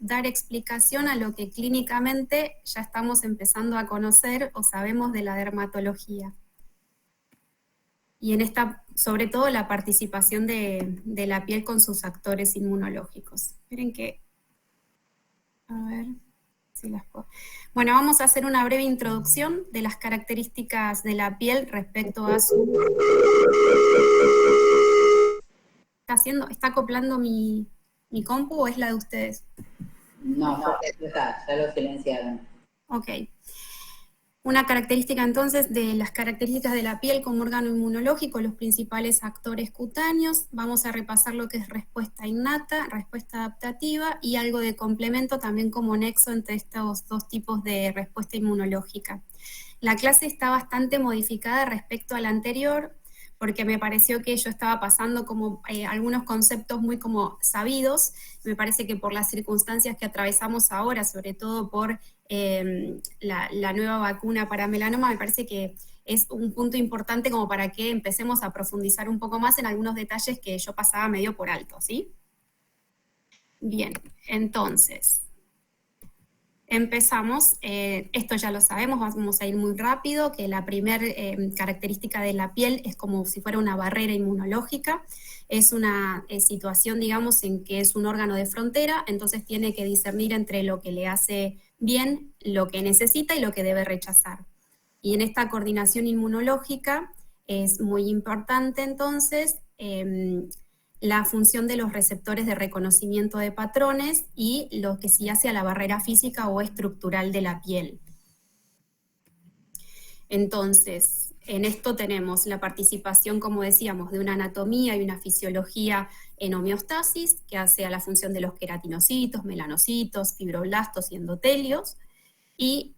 dar explicación a lo que clínicamente ya estamos empezando a conocer o sabemos de la dermatología. Y en esta, sobre todo, la participación de la piel con sus actores inmunológicos. Esperen que, a ver si las puedo. Bueno, vamos a hacer una breve introducción de las características de la piel respecto a su... ¿Está acoplando mi compu o es la de ustedes? No, ya lo silenciaron. Ok. Una característica entonces de las características de la piel como órgano inmunológico, los principales actores cutáneos. Vamos a repasar lo que es respuesta innata, respuesta adaptativa y algo de complemento también como nexo entre estos dos tipos de respuesta inmunológica. La clase está bastante modificada respecto a la anterior, porque me pareció que yo estaba pasando como algunos conceptos muy como sabidos. Me parece que por las circunstancias que atravesamos ahora, sobre todo por la nueva vacuna para melanoma, me parece que es un punto importante como para que empecemos a profundizar un poco más en algunos detalles que yo pasaba medio por alto, ¿sí? Bien, entonces... Empezamos, esto ya lo sabemos, vamos a ir muy rápido, que la primera característica de la piel es como si fuera una barrera inmunológica, es una situación, digamos, en que es un órgano de frontera, entonces tiene que discernir entre lo que le hace bien, lo que necesita y lo que debe rechazar. Y en esta coordinación inmunológica es muy importante entonces la función de los receptores de reconocimiento de patrones y lo que sí hace a la barrera física o estructural de la piel. Entonces, en esto tenemos la participación, como decíamos, de una anatomía y una fisiología en homeostasis, que hace a la función de los queratinocitos, melanocitos, fibroblastos y endotelios, y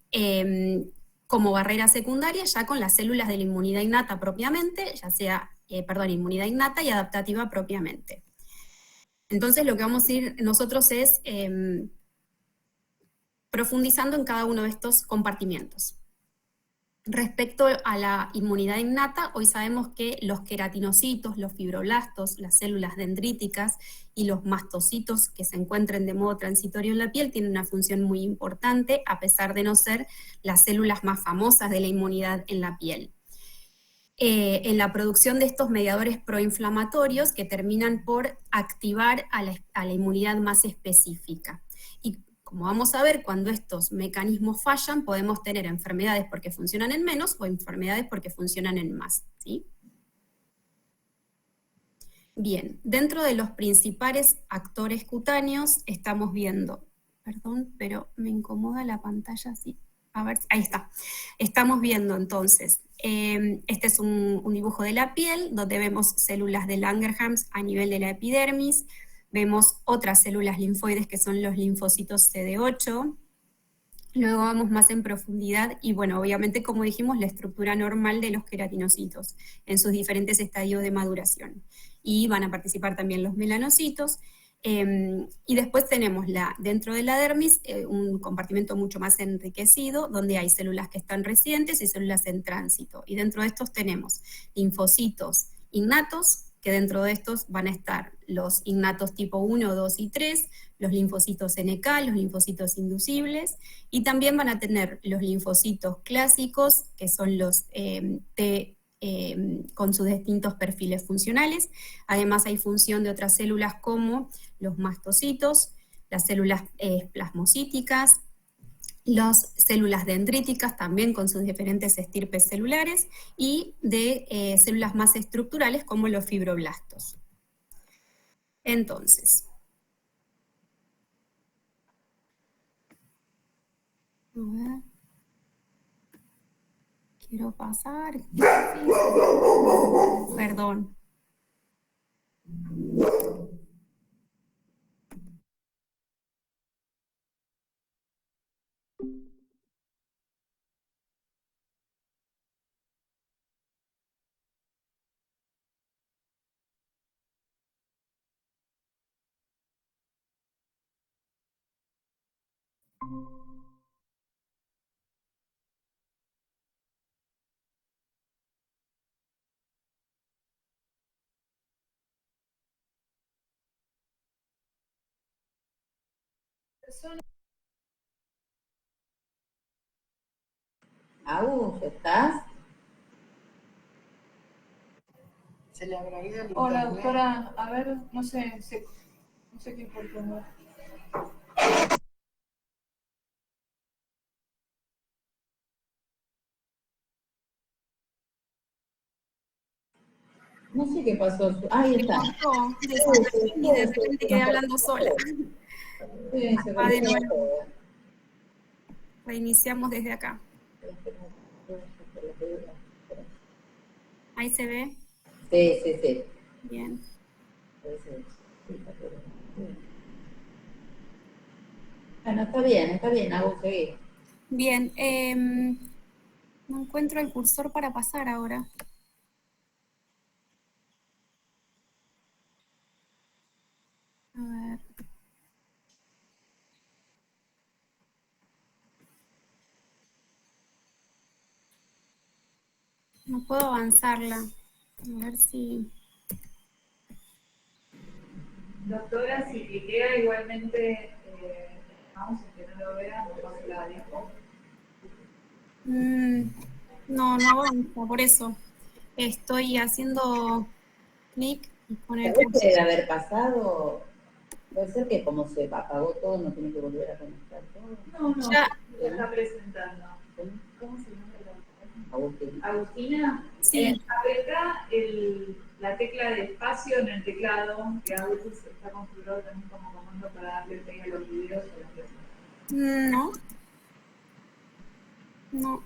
como barrera secundaria ya con las células de la inmunidad innata propiamente, ya sea, inmunidad innata y adaptativa propiamente. Entonces lo que vamos a ir nosotros es profundizando en cada uno de estos compartimientos. Respecto a la inmunidad innata, hoy sabemos que los queratinocitos, los fibroblastos, las células dendríticas y los mastocitos que se encuentran de modo transitorio en la piel tienen una función muy importante, a pesar de no ser las células más famosas de la inmunidad en la piel. En la producción de estos mediadores proinflamatorios que terminan por activar a la inmunidad más específica. Y como vamos a ver, cuando estos mecanismos fallan, podemos tener enfermedades porque funcionan en menos o enfermedades porque funcionan en más, ¿sí? Bien, dentro de los principales actores cutáneos estamos viendo, perdón, pero me incomoda la pantalla así. A ver, ahí está. Estamos viendo entonces, este es un dibujo de la piel, donde vemos células de Langerhans a nivel de la epidermis, vemos otras células linfoides que son los linfocitos CD8, luego vamos más en profundidad y bueno, obviamente como dijimos, la estructura normal de los queratinocitos en sus diferentes estadios de maduración. Y van a participar también los melanocitos, y después tenemos dentro de la dermis un compartimento mucho más enriquecido, donde hay células que están residentes y células en tránsito. Y dentro de estos tenemos linfocitos innatos, que dentro de estos van a estar los innatos tipo 1, 2 y 3, los linfocitos NK, los linfocitos inducibles, y también van a tener los linfocitos clásicos, que son los T con sus distintos perfiles funcionales. Además hay función de otras células como los mastocitos, las células plasmocíticas, las células dendríticas también con sus diferentes estirpes celulares y de células más estructurales como los fibroblastos. Entonces, a ver, quiero pasar, perdón. Agus, ¿estás? Se le habrá ido el Hola, internet. doctora. A ver, no sé qué importa. No sé qué pasó. Ahí está. cortó, desaparecí y de repente quedé hablando sola. Sí, se Ah, de cortó nuevo. todo. Reiniciamos desde acá. Ahí se ve. Sí. Bien. Bueno, está bien, Agus, seguí. Bien. No encuentro el cursor para pasar ahora. A ver. No puedo avanzarla. A ver si... Doctora, si cliquea igualmente mouse, que no lo vea, no pasa la dijo. No avanza, por eso. Estoy haciendo clic y con el ¿Sabés qué cursor. debe haber pasado? Puede ser que como se apagó todo, no tiene que volver a conectar todo. No, Ya. se está presentando. ¿Cómo se llama la Agustín? Agustina, Sí. apretá la tecla de espacio en el teclado, que a veces está configurado también como comando para darle play a los videos o las presentaciones. No.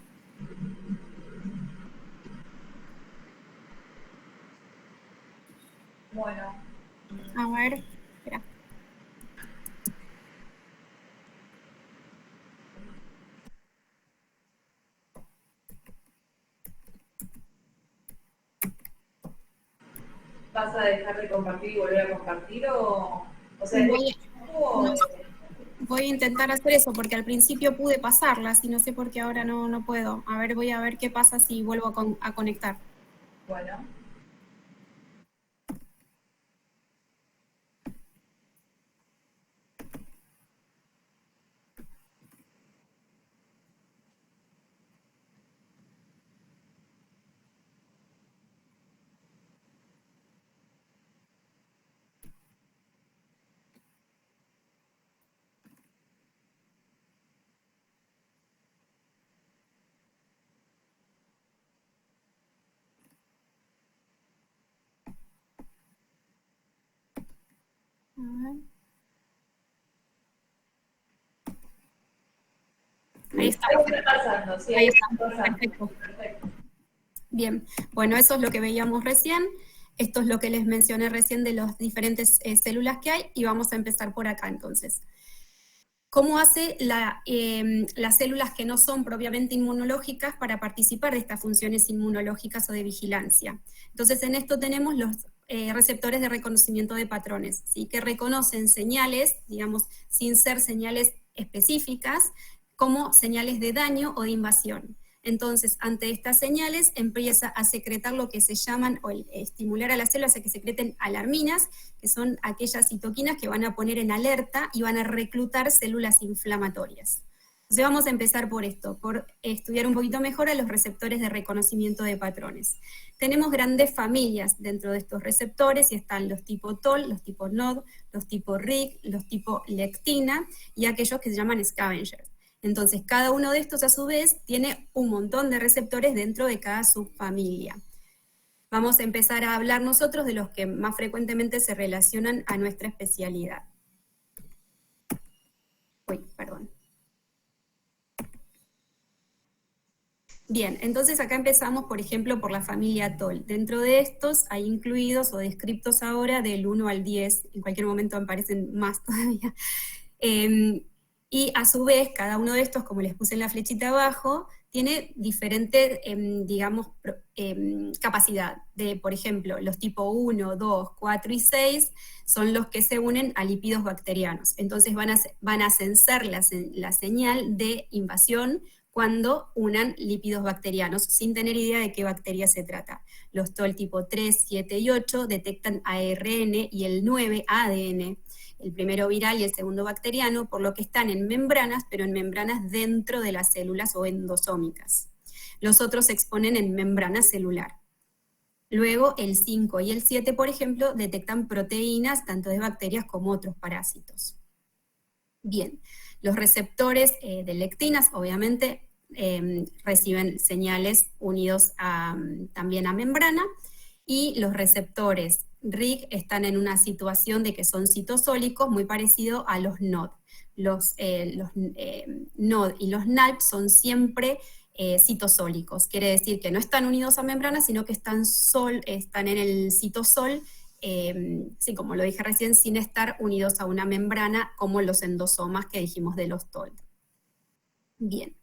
Bueno. A ver, espera. ¿Vas a dejar de compartir y volver a compartir o sea, voy a intentar hacer eso porque al principio pude pasarlas y no sé por qué ahora no puedo. A ver, voy a ver qué pasa si vuelvo a conectar. Bueno. A ver. Ahí está. Ahí está pasando, sí, ahí está. Perfecto. Bien, bueno, eso es lo que veíamos recién. Esto es lo que les mencioné recién de las diferentes células que hay y vamos a empezar por acá entonces. ¿Cómo hace las células que no son propiamente inmunológicas para participar de estas funciones inmunológicas o de vigilancia? Entonces en esto tenemos los receptores de reconocimiento de patrones, ¿sí? Que reconocen señales, digamos, sin ser señales específicas, como señales de daño o de invasión. Entonces, ante estas señales empieza a secretar lo que se llaman, o estimular a las células a que secreten alarminas, que son aquellas citoquinas que van a poner en alerta y van a reclutar células inflamatorias. Entonces vamos a empezar por esto, por estudiar un poquito mejor a los receptores de reconocimiento de patrones. Tenemos grandes familias dentro de estos receptores y están los tipo TOL, los tipo NOD, los tipo RIG, los tipo lectina y aquellos que se llaman scavengers. Entonces, cada uno de estos, a su vez, tiene un montón de receptores dentro de cada subfamilia. Vamos a empezar a hablar nosotros de los que más frecuentemente se relacionan a nuestra especialidad. Uy, perdón. Bien, entonces acá empezamos, por ejemplo, por la familia TOL. Dentro de estos hay incluidos o descriptos ahora del 1 al 10, en cualquier momento aparecen más todavía. Y a su vez, cada uno de estos, como les puse en la flechita abajo, tiene diferente, digamos, capacidad. Por ejemplo, los tipo 1, 2, 4 y 6 son los que se unen a lípidos bacterianos. Entonces van a censar la señal de invasión cuando unan lípidos bacterianos, sin tener idea de qué bacteria se trata. Los TOL tipo 3, 7 y 8 detectan ARN y el 9 ADN, el primero viral y el segundo bacteriano, por lo que están en membranas, pero en membranas dentro de las células o endosómicas. Los otros se exponen en membrana celular. Luego el 5 y el 7, por ejemplo, detectan proteínas tanto de bacterias como otros parásitos. Bien, los receptores de lectinas, obviamente, reciben señales unidos también a membrana, y los receptores RIG están en una situación de que son citosólicos, muy parecido a los NOD. Los NOD y los NALP son siempre citosólicos, quiere decir que no están unidos a membrana, sino que están en el citosol, sí, como lo dije recién, sin estar unidos a una membrana, como los endosomas que dijimos de los TOL. Bien.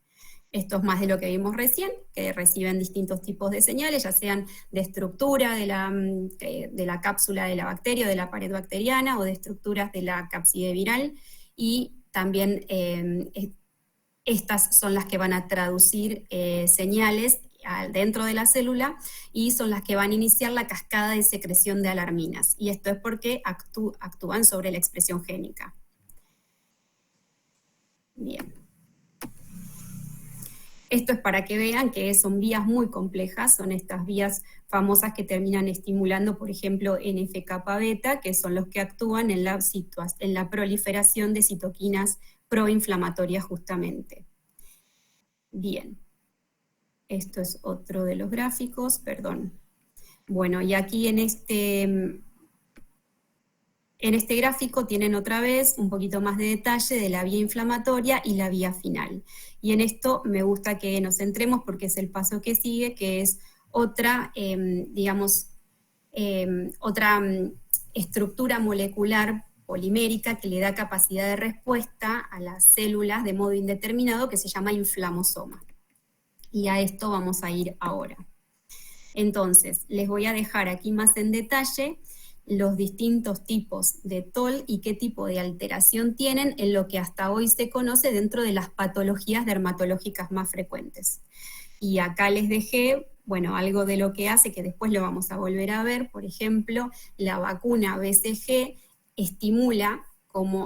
Esto es más de lo que vimos recién, que reciben distintos tipos de señales, ya sean de estructura de la cápsula de la bacteria o de la pared bacteriana, o de estructuras de la cápside viral, y también estas son las que van a traducir señales dentro de la célula, y son las que van a iniciar la cascada de secreción de alarminas, y esto es porque actúan sobre la expresión génica. Bien. Esto es para que vean que son vías muy complejas, son estas vías famosas que terminan estimulando, por ejemplo, NF-kappa-beta, que son los que actúan en la proliferación de citoquinas proinflamatorias justamente. Bien, esto es otro de los gráficos, perdón. Bueno, y aquí en este gráfico tienen otra vez un poquito más de detalle de la vía inflamatoria y la vía final. Y en esto me gusta que nos centremos porque es el paso que sigue, que es otra, otra estructura molecular polimérica que le da capacidad de respuesta a las células de modo indeterminado, que se llama inflamosoma. Y a esto vamos a ir ahora. Entonces, les voy a dejar aquí más en detalle los distintos tipos de TOL y qué tipo de alteración tienen en lo que hasta hoy se conoce dentro de las patologías dermatológicas más frecuentes. Y acá les dejé, bueno, algo de lo que hace, que después lo vamos a volver a ver. Por ejemplo, la vacuna BCG estimula,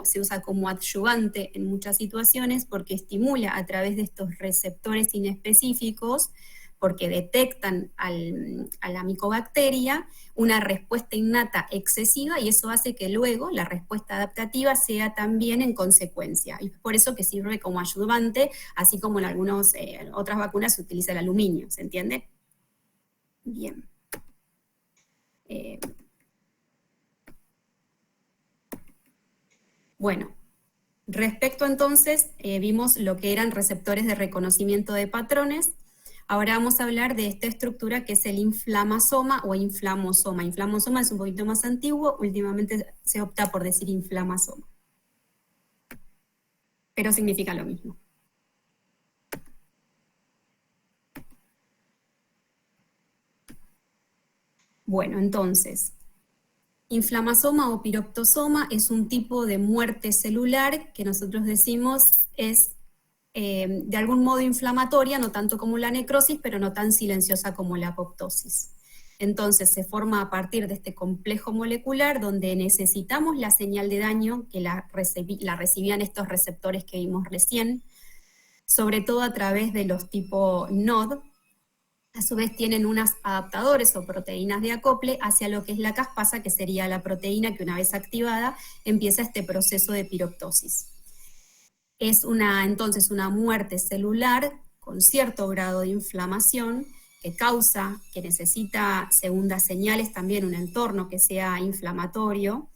se usa como adyuvante en muchas situaciones, porque estimula a través de estos receptores inespecíficos, porque detectan a la micobacteria una respuesta innata excesiva, y eso hace que luego la respuesta adaptativa sea también en consecuencia. Y por eso que sirve como ayudante, así como en algunas otras vacunas se utiliza el aluminio, ¿se entiende? Bien. Bueno, respecto entonces, vimos lo que eran receptores de reconocimiento de patrones. Ahora vamos a hablar de esta estructura que es el inflamasoma o inflamosoma. Inflamosoma es un poquito más antiguo, últimamente se opta por decir inflamasoma, pero significa lo mismo. Bueno, entonces, inflamasoma o piroptosoma es un tipo de muerte celular que nosotros decimos es de algún modo inflamatoria, no tanto como la necrosis, pero no tan silenciosa como la apoptosis. Entonces se forma a partir de este complejo molecular donde necesitamos la señal de daño que la recibían estos receptores que vimos recién, sobre todo a través de los tipo NOD. A su vez tienen unos adaptadores o proteínas de acople hacia lo que es la caspasa, que sería la proteína que una vez activada empieza este proceso de piroptosis. Es entonces una muerte celular con cierto grado de inflamación que necesita segundas señales, también un entorno que sea inflamatorio,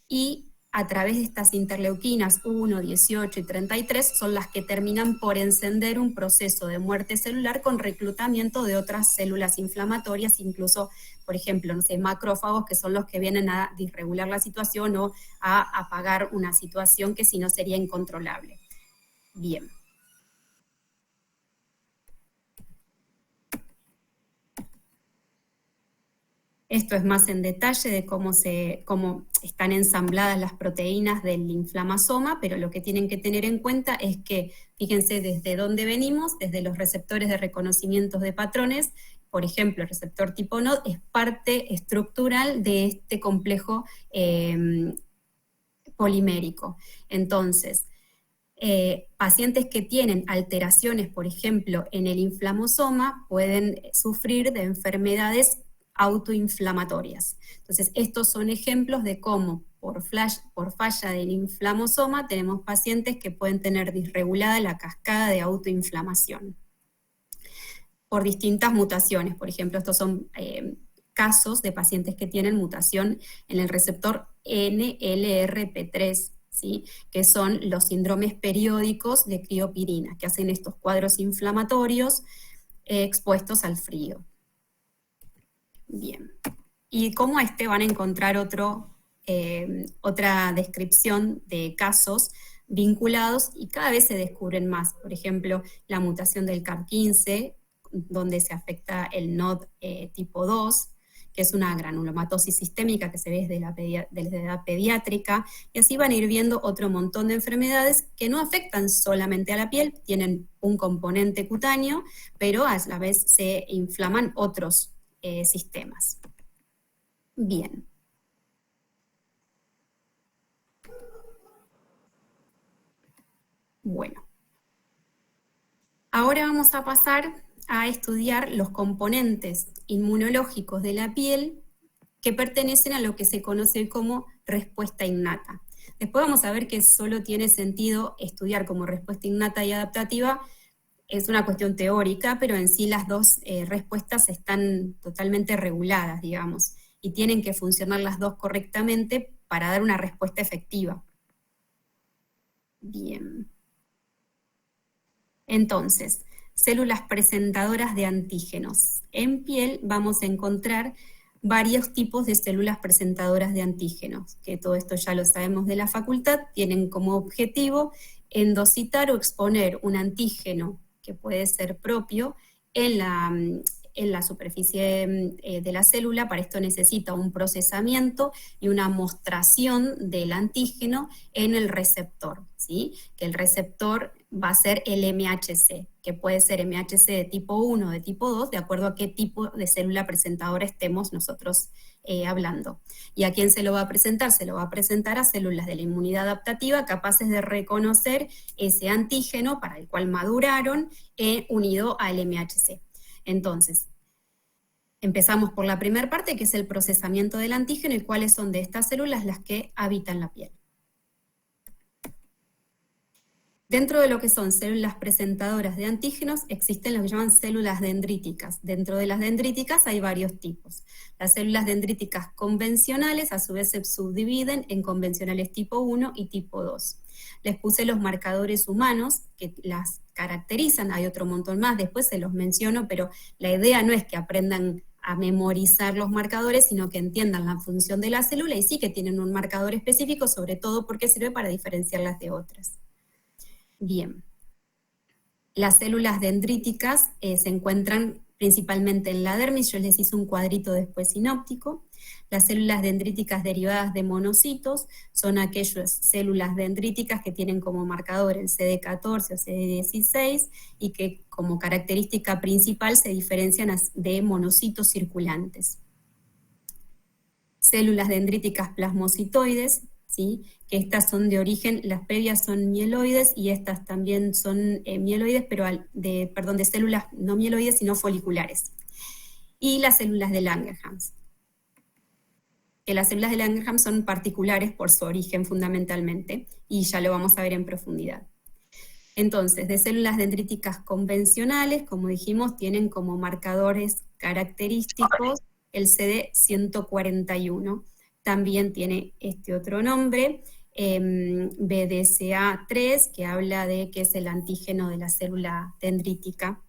y a través de estas interleuquinas 1, 18 y 33 son las que terminan por encender un proceso de muerte celular con reclutamiento de otras células inflamatorias, incluso, por ejemplo, no sé, macrófagos, que son los que vienen a disregular la situación o a apagar una situación que si no sería incontrolable. Bien. Esto es más en detalle de cómo están ensambladas las proteínas del inflamasoma, pero lo que tienen que tener en cuenta es que, fíjense desde dónde venimos, desde los receptores de reconocimiento de patrones. Por ejemplo, el receptor tipo NOD es parte estructural de este complejo polimérico. Entonces, pacientes que tienen alteraciones, por ejemplo, en el inflamosoma, pueden sufrir de enfermedades autoinflamatorias. Entonces, estos son ejemplos de cómo por falla del inflamosoma tenemos pacientes que pueden tener disregulada la cascada de autoinflamación por distintas mutaciones. Por ejemplo, estos son casos de pacientes que tienen mutación en el receptor NLRP3, ¿sí? Que son los síndromes periódicos de criopirina, que hacen estos cuadros inflamatorios expuestos al frío. Bien, y como van a encontrar otra descripción de casos vinculados, y cada vez se descubren más. Por ejemplo, la mutación del CAP15, donde se afecta el NOD tipo 2, que es una granulomatosis sistémica que se ve desde la edad pediátrica, y así van a ir viendo otro montón de enfermedades que no afectan solamente a la piel, tienen un componente cutáneo, pero a la vez se inflaman otros sistemas. Bien. Bueno. Ahora vamos a pasar a estudiar los componentes inmunológicos de la piel que pertenecen a lo que se conoce como respuesta innata. Después vamos a ver que solo tiene sentido estudiar como respuesta innata y adaptativa. Es una cuestión teórica, pero en sí las dos respuestas están totalmente reguladas, digamos, y tienen que funcionar las dos correctamente para dar una respuesta efectiva. Bien. Entonces, células presentadoras de antígenos. En piel vamos a encontrar varios tipos de células presentadoras de antígenos, que todo esto ya lo sabemos de la facultad, tienen como objetivo endocitar o exponer un antígeno que puede ser propio en la superficie de la célula. Para esto necesita un procesamiento y una mostración del antígeno en el receptor, ¿sí? Que el receptor va a ser el MHC, que puede ser MHC de tipo 1 o de tipo 2, de acuerdo a qué tipo de célula presentadora estemos nosotros hablando. ¿Y a quién se lo va a presentar? Se lo va a presentar a células de la inmunidad adaptativa capaces de reconocer ese antígeno para el cual maduraron unido al MHC. Entonces, empezamos por la primera parte, que es el procesamiento del antígeno y cuáles son de estas células las que habitan la piel. Dentro de lo que son células presentadoras de antígenos, existen lo que llaman células dendríticas. Dentro de las dendríticas hay varios tipos. Las células dendríticas convencionales a su vez se subdividen en convencionales tipo 1 y tipo 2. Les puse los marcadores humanos que las caracterizan, hay otro montón más, después se los menciono, pero la idea no es que aprendan a memorizar los marcadores, sino que entiendan la función de la célula y sí que tienen un marcador específico, sobre todo porque sirve para diferenciarlas de otras. Bien, las células dendríticas se encuentran principalmente en la dermis, yo les hice un cuadrito después sinóptico. Las células dendríticas derivadas de monocitos son aquellas células dendríticas que tienen como marcador el CD14 o CD16 y que como característica principal se diferencian de monocitos circulantes. Células dendríticas plasmocitoides, ¿sí? Que estas son de origen, las previas son mieloides y estas también son mieloides, pero de células no mieloides sino foliculares. Y las células de Langerhans. Que las células de Langerhans son particulares por su origen fundamentalmente, y ya lo vamos a ver en profundidad. Entonces, de células dendríticas convencionales, como dijimos, tienen como marcadores característicos el CD141. También tiene este otro nombre, BDCA3, que habla de que es el antígeno de la célula dendrítica.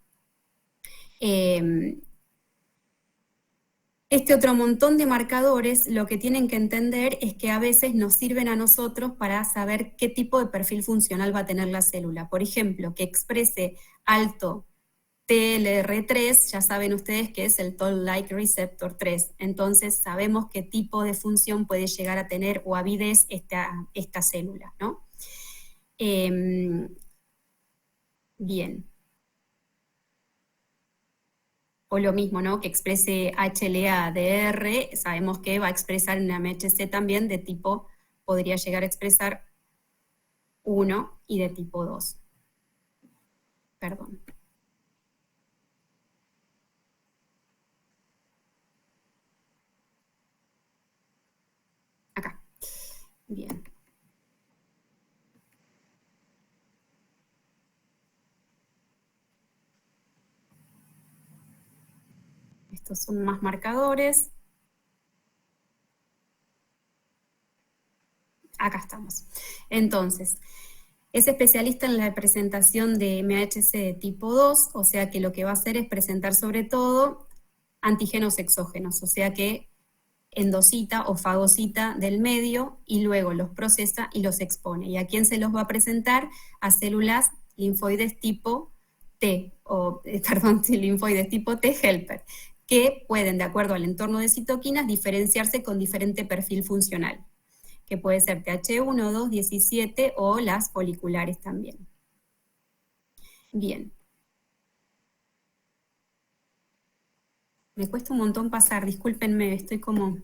Este otro montón de marcadores, lo que tienen que entender es que a veces nos sirven a nosotros para saber qué tipo de perfil funcional va a tener la célula. Por ejemplo, que exprese alto TLR3, ya saben ustedes que es el Toll-like receptor 3. Entonces sabemos qué tipo de función puede llegar a tener o avidez esta célula, ¿no? Bien. O lo mismo, ¿no? Que exprese HLA-DR, sabemos que va a expresar una MHC también de tipo, podría llegar a expresar 1 y de tipo 2. Perdón. Acá. Bien. Estos son más marcadores. Acá estamos. Entonces, es especialista en la presentación de MHC de tipo 2, o sea que lo que va a hacer es presentar sobre todo antígenos exógenos, o sea que endocita o fagocita del medio y luego los procesa y los expone. ¿Y a quién se los va a presentar? A células linfoides tipo T, linfoides tipo T helper, que pueden, de acuerdo al entorno de citoquinas, diferenciarse con diferente perfil funcional, que puede ser TH1, 2, 17 o las foliculares también. Bien. Me cuesta un montón pasar, discúlpenme, estoy como...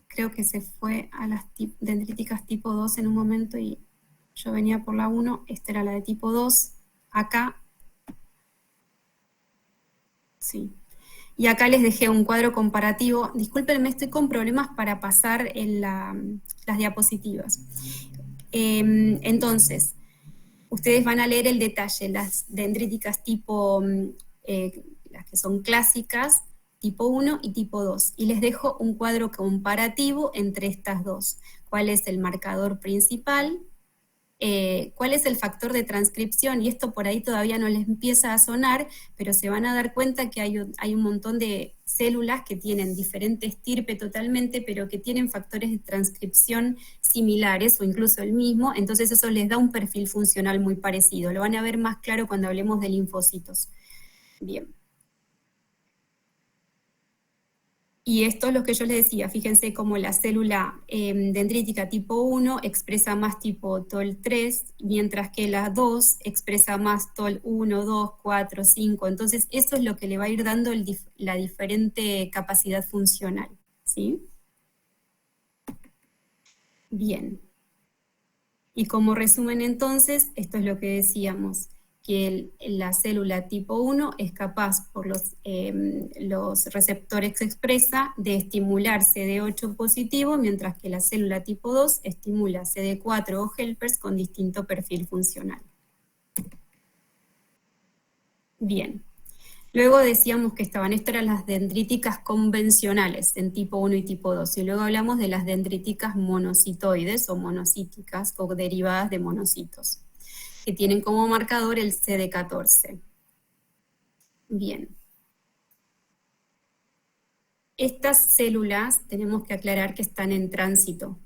Creo que se fue a las dendríticas tipo 2 en un momento y yo venía por la 1, esta era la de tipo 2, acá... Sí. Y acá les dejé un cuadro comparativo. Discúlpenme, estoy con problemas para pasar en las diapositivas. Entonces, ustedes van a leer el detalle, las dendríticas tipo, las que son clásicas, tipo 1 y tipo 2. Y les dejo un cuadro comparativo entre estas dos. ¿Cuál es el marcador principal? ¿Cuál es el factor de transcripción? Y esto por ahí todavía no les empieza a sonar, pero se van a dar cuenta que hay un montón de células que tienen diferente estirpe totalmente, pero que tienen factores de transcripción similares o incluso el mismo, entonces eso les da un perfil funcional muy parecido. Lo van a ver más claro cuando hablemos de linfocitos. Bien. Y esto es lo que yo les decía, fíjense cómo la célula dendrítica tipo 1 expresa más tipo TOL3, mientras que la 2 expresa más TOL1, 2, 4, 5. Entonces eso es lo que le va a ir dando la diferente capacidad funcional, ¿sí? Bien. Y como resumen entonces, esto es lo que decíamos, que la célula tipo 1 es capaz, por los receptores que expresa, de estimular CD8 positivo, mientras que la célula tipo 2 estimula CD4 o helpers con distinto perfil funcional. Bien. Luego decíamos que estas eran las dendríticas convencionales en tipo 1 y tipo 2, y luego hablamos de las dendríticas monocitoides o monocíticas o derivadas de monocitos, que tienen como marcador el CD14. Bien. Estas células tenemos que aclarar que están en tránsito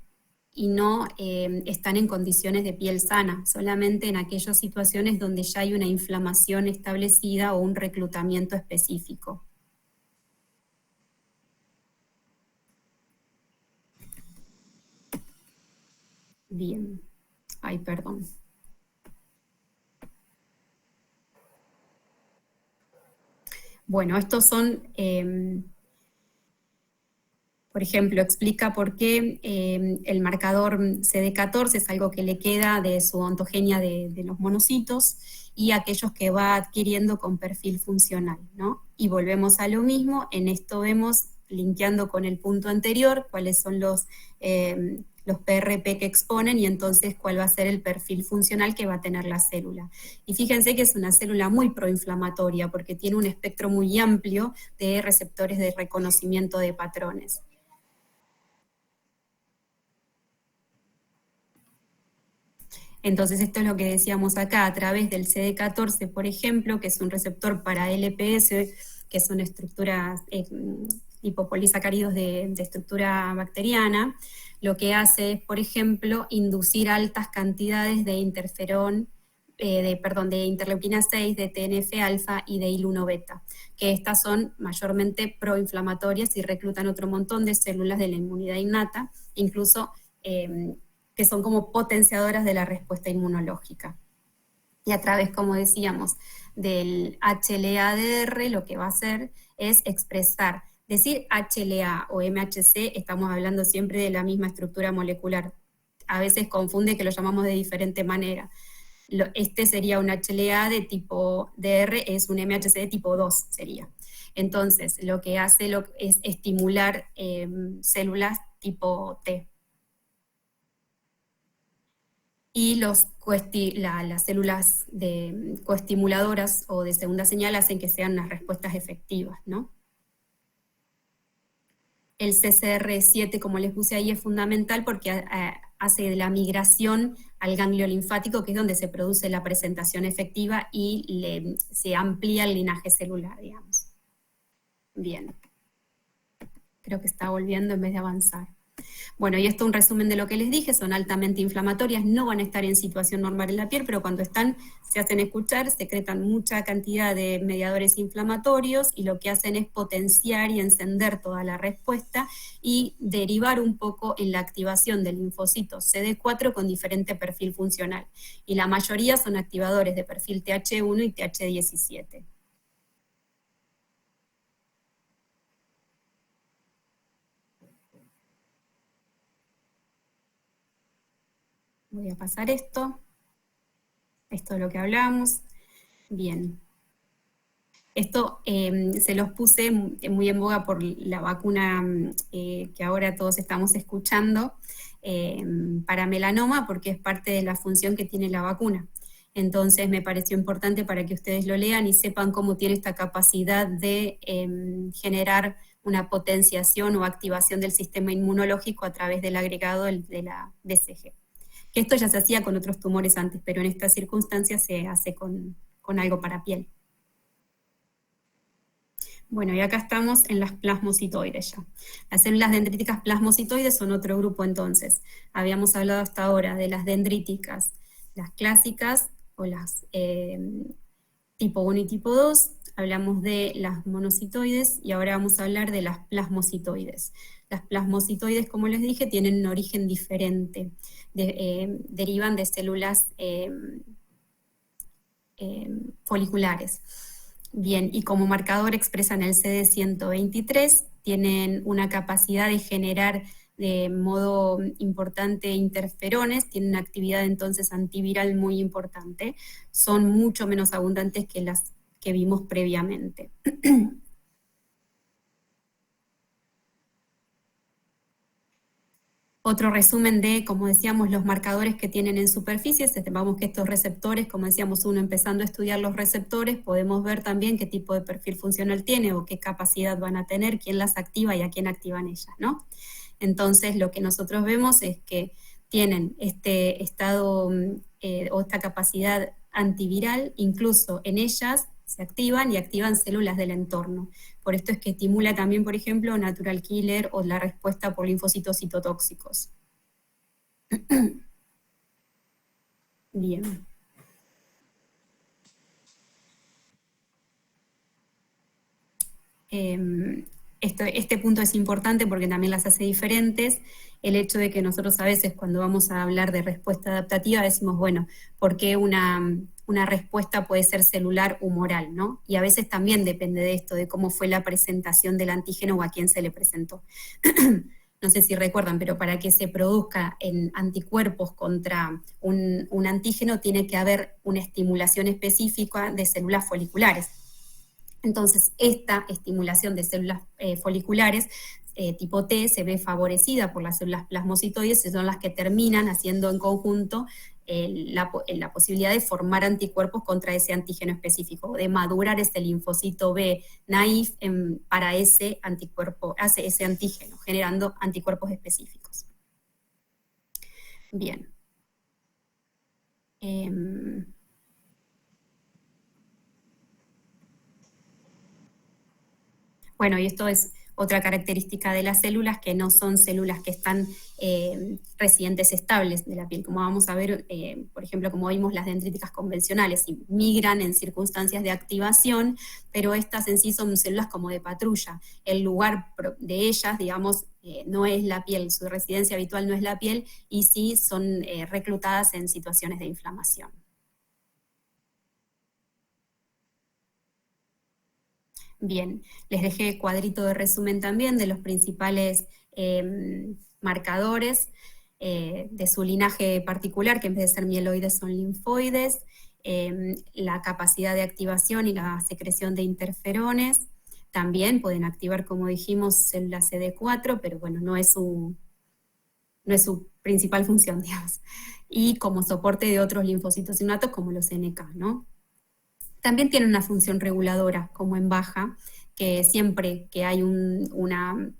y no están en condiciones de piel sana, solamente en aquellas situaciones donde ya hay una inflamación establecida o un reclutamiento específico. Bien. Ay, perdón. Bueno, estos son... por ejemplo, explica por qué el marcador CD14 es algo que le queda de su ontogenia de los monocitos y aquellos que va adquiriendo con perfil funcional, ¿no? Y volvemos a lo mismo, en esto vemos, linkeando con el punto anterior, cuáles son los PRP que exponen y entonces cuál va a ser el perfil funcional que va a tener la célula. Y fíjense que es una célula muy proinflamatoria porque tiene un espectro muy amplio de receptores de reconocimiento de patrones. Entonces esto es lo que decíamos acá, a través del CD14, por ejemplo, que es un receptor para LPS, que son estructuras lipopolisacáridos de estructura bacteriana, lo que hace es, por ejemplo, inducir altas cantidades de interferón de interleuquina 6, de TNF-alfa y de IL-1 beta, que estas son mayormente proinflamatorias y reclutan otro montón de células de la inmunidad innata, incluso que son como potenciadoras de la respuesta inmunológica. Y a través, como decíamos, del HLA-DR, lo que va a hacer es expresar. Decir HLA o MHC, estamos hablando siempre de la misma estructura molecular. A veces confunde que lo llamamos de diferente manera. Este sería un HLA de tipo DR, es un MHC de tipo 2, sería. Entonces, lo que hace es estimular células tipo T. Y las células coestimuladoras o de segunda señal hacen que sean unas respuestas efectivas, ¿no? El CCR7, como les puse ahí, es fundamental porque hace la migración al ganglio linfático, que es donde se produce la presentación efectiva y se amplía el linaje celular, digamos. Bien. Creo que está volviendo en vez de avanzar. Bueno, y esto es un resumen de lo que les dije, son altamente inflamatorias, no van a estar en situación normal en la piel, pero cuando están, se hacen escuchar, secretan mucha cantidad de mediadores inflamatorios y lo que hacen es potenciar y encender toda la respuesta y derivar un poco en la activación del linfocito CD4 con diferente perfil funcional. Y la mayoría son activadores de perfil TH1 y TH17. Voy a pasar esto. Esto es lo que hablamos. Bien. Esto se los puse muy en boga por la vacuna que ahora todos estamos escuchando para melanoma, porque es parte de la función que tiene la vacuna. Entonces me pareció importante para que ustedes lo lean y sepan cómo tiene esta capacidad de generar una potenciación o activación del sistema inmunológico a través del agregado de la BCG. Que esto ya se hacía con otros tumores antes, pero en estas circunstancias se hace con algo para piel. Bueno, y acá estamos en las plasmocitoides ya. Las células dendríticas plasmocitoides son otro grupo entonces. Habíamos hablado hasta ahora de las dendríticas, las clásicas o las tipo 1 y tipo 2, hablamos de las monocitoides y ahora vamos a hablar de las plasmocitoides. Las plasmocitoides, como les dije, tienen un origen diferente, derivan de células foliculares. Bien, y como marcador expresan el CD123, tienen una capacidad de generar de modo importante interferones, tienen una actividad entonces antiviral muy importante, son mucho menos abundantes que las que vimos previamente. Otro resumen de, como decíamos, los marcadores que tienen en superficie. Vamos que estos receptores, como decíamos, uno empezando a estudiar los receptores, podemos ver también qué tipo de perfil funcional tiene o qué capacidad van a tener, quién las activa y a quién activan ellas, ¿no? Entonces, lo que nosotros vemos es que tienen este estado o esta capacidad antiviral, incluso en ellas se activan y activan células del entorno. Por esto es que estimula también, por ejemplo, natural killer o la respuesta por linfocitos citotóxicos. Bien. Este punto es importante porque también las hace diferentes. El hecho de que nosotros a veces cuando vamos a hablar de respuesta adaptativa decimos, bueno, ¿por qué una respuesta puede ser celular humoral, ¿no? Y a veces también depende de esto, de cómo fue la presentación del antígeno o a quién se le presentó. No sé si recuerdan, pero para que se produzca en anticuerpos contra un antígeno tiene que haber una estimulación específica de células foliculares. Entonces, esta estimulación de células foliculares tipo T se ve favorecida por las células plasmocitoides, que son las que terminan haciendo en conjunto la posibilidad de formar anticuerpos contra ese antígeno específico, de madurar ese linfocito B naïf para ese anticuerpo, hace ese antígeno, generando anticuerpos específicos. Bien. Bueno, y esto es Otra característica de las células que no son células que están residentes estables de la piel, como vamos a ver, por ejemplo, como vimos las dendríticas convencionales, y migran en circunstancias de activación, pero estas en sí son células como de patrulla. El lugar de ellas, digamos, no es la piel, su residencia habitual no es la piel, y sí son reclutadas en situaciones de inflamación. Bien, les dejé cuadrito de resumen también de los principales marcadores de su linaje particular, que en vez de ser mieloides son linfoides, la capacidad de activación y la secreción de interferones. También pueden activar, como dijimos, células CD4, pero bueno, no es su principal función, digamos. Y como soporte de otros linfocitos innatos como los NK, ¿no? También tiene una función reguladora, como en baja, que siempre que hay una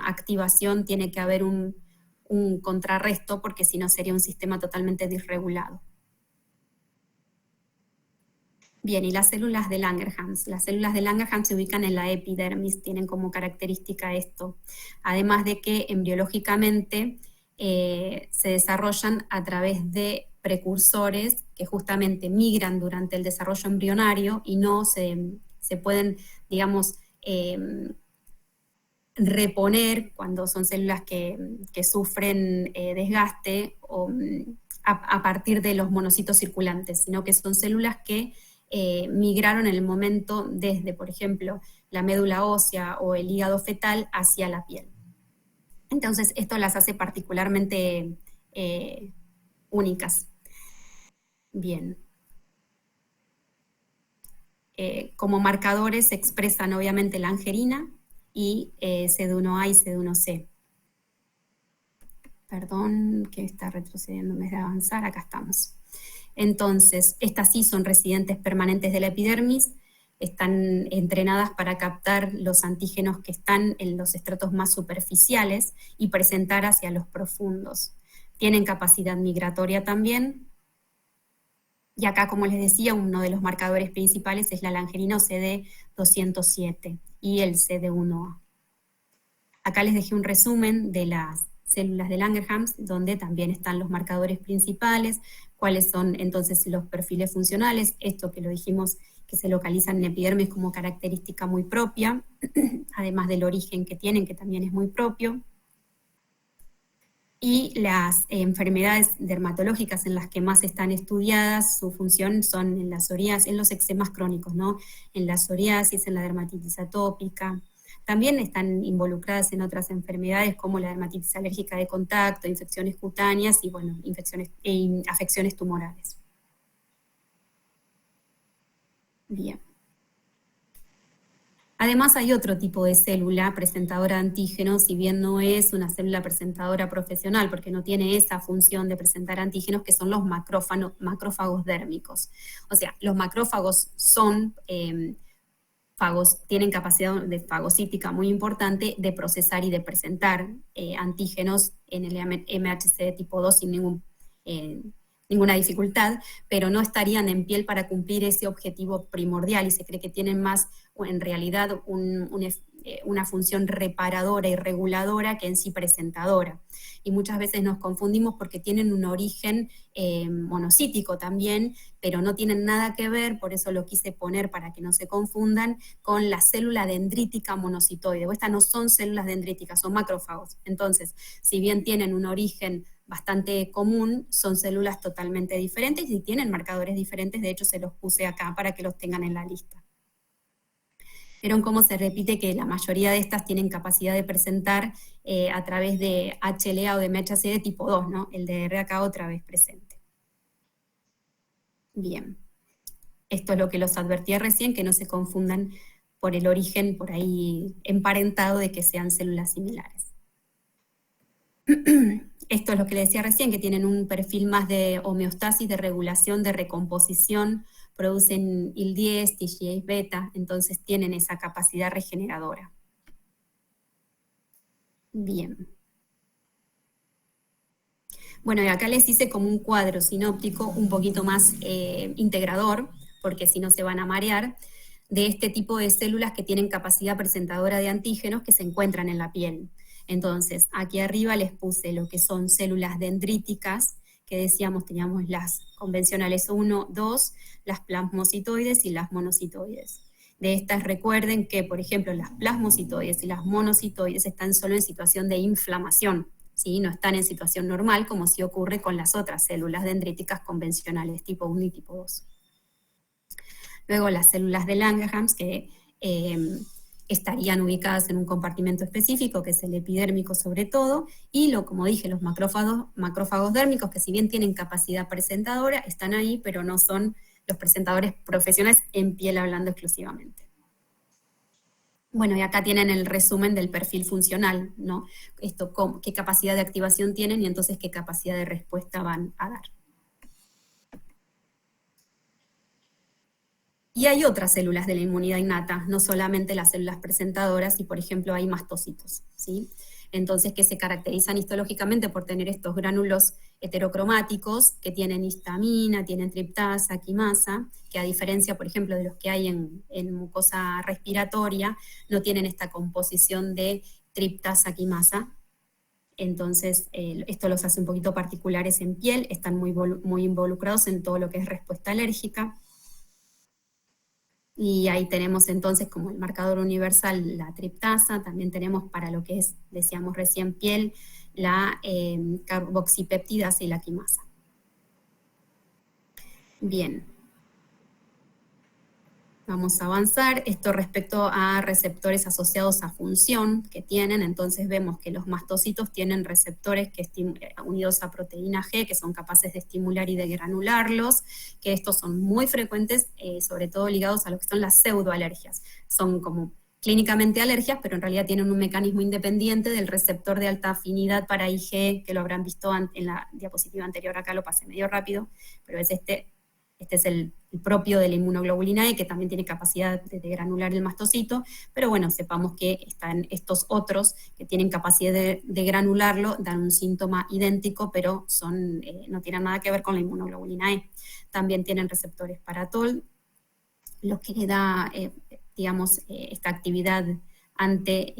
activación tiene que haber un contrarresto, porque si no sería un sistema totalmente desregulado. Bien, y las células de Langerhans. Las células de Langerhans se ubican en la epidermis, tienen como característica esto. Además de que embriológicamente se desarrollan a través de precursores que justamente migran durante el desarrollo embrionario y no se pueden, digamos, reponer cuando son células que sufren desgaste o, a partir de los monocitos circulantes, sino que son células que migraron en el momento desde, por ejemplo, la médula ósea o el hígado fetal hacia la piel. Entonces, esto las hace particularmente únicas. Bien. Como marcadores se expresan obviamente la angerina y CD1A y CD1C. Perdón, que está retrocediendo en vez de avanzar, acá estamos. Entonces, estas sí son residentes permanentes de la epidermis, están entrenadas para captar los antígenos que están en los estratos más superficiales y presentar hacia los profundos. Tienen capacidad migratoria también. Y acá, como les decía, uno de los marcadores principales es la langerina o CD207 y el CD1A. Acá les dejé un resumen de las células de Langerhans, donde también están los marcadores principales, cuáles son entonces los perfiles funcionales, esto que lo dijimos que se localizan en epidermis como característica muy propia, además del origen que tienen, que también es muy propio. Y las enfermedades dermatológicas en las que más están estudiadas, su función son en la psoriasis, en los eczemas crónicos, ¿no? En la psoriasis, en la dermatitis atópica. También están involucradas en otras enfermedades como la dermatitis alérgica de contacto, infecciones cutáneas y, bueno, afecciones tumorales. Bien. Además hay otro tipo de célula presentadora de antígenos, si bien no es una célula presentadora profesional, porque no tiene esa función de presentar antígenos, que son los macrófagos dérmicos. O sea, los macrófagos son tienen capacidad de fagocítica muy importante de procesar y de presentar antígenos en el MHC tipo 2 sin ninguna dificultad, pero no estarían en piel para cumplir ese objetivo primordial, y se cree que tienen más, en realidad, una función reparadora y reguladora que en sí presentadora. Y muchas veces nos confundimos porque tienen un origen monocítico también, pero no tienen nada que ver, por eso lo quise poner para que no se confundan, con la célula dendrítica monocitoide. Estas no son células dendríticas, son macrófagos. Entonces, si bien tienen un origen bastante común, son células totalmente diferentes y tienen marcadores diferentes. De hecho, se los puse acá para que los tengan en la lista. Vieron cómo se repite que la mayoría de estas tienen capacidad de presentar a través de HLA o de MHC de tipo 2, ¿no? El DR acá otra vez presente. Bien. Esto es lo que los advertía recién, que no se confundan por el origen por ahí emparentado de que sean células similares. Esto es lo que les decía recién, que tienen un perfil más de homeostasis, de regulación, de recomposición, producen IL-10, TGA-beta, entonces tienen esa capacidad regeneradora. Bien. Bueno, y acá les hice como un cuadro sinóptico un poquito más integrador, porque si no se van a marear, de este tipo de células que tienen capacidad presentadora de antígenos que se encuentran en la piel. Entonces, aquí arriba les puse lo que son células dendríticas, que decíamos, teníamos las convencionales 1, 2, las plasmocitoides y las monocitoides. De estas recuerden que, por ejemplo, las plasmocitoides y las monocitoides están solo en situación de inflamación, ¿sí? No están en situación normal, como sí ocurre con las otras células dendríticas convencionales, tipo 1 y tipo 2. Luego las células de Langerhans, que estarían ubicadas en un compartimento específico, que es el epidérmico sobre todo, y como dije, los macrófagos dérmicos, que si bien tienen capacidad presentadora, están ahí, pero no son los presentadores profesionales en piel hablando exclusivamente. Bueno, y acá tienen el resumen del perfil funcional, ¿no? Qué capacidad de activación tienen y entonces qué capacidad de respuesta van a dar. Y hay otras células de la inmunidad innata, no solamente las células presentadoras, y por ejemplo hay mastocitos, ¿sí? Entonces, que se caracterizan histológicamente por tener estos gránulos heterocromáticos que tienen histamina, tienen triptasa, quimasa, que a diferencia, por ejemplo, de los que hay en mucosa respiratoria, no tienen esta composición de triptasa, quimasa. Entonces, esto los hace un poquito particulares en piel, están muy involucrados en todo lo que es respuesta alérgica. Y ahí tenemos entonces como el marcador universal la triptasa, también tenemos para lo que es, decíamos recién, piel, la carboxipeptidasa y la quimasa. Bien. Vamos a avanzar. Esto respecto a receptores asociados a función que tienen, entonces vemos que los mastocitos tienen receptores unidos a proteína G, que son capaces de estimular y de granularlos, que estos son muy frecuentes, sobre todo ligados a lo que son las pseudoalergias. Son como clínicamente alergias, pero en realidad tienen un mecanismo independiente del receptor de alta afinidad para IgE, que lo habrán visto en la diapositiva anterior, acá lo pasé medio rápido, pero es este es el propio de la inmunoglobulina E, que también tiene capacidad de granular el mastocito, pero bueno, sepamos que están estos otros que tienen capacidad de granularlo, dan un síntoma idéntico, pero no tienen nada que ver con la inmunoglobulina E. También tienen receptores para TOL, lo que le da, digamos, esta actividad ante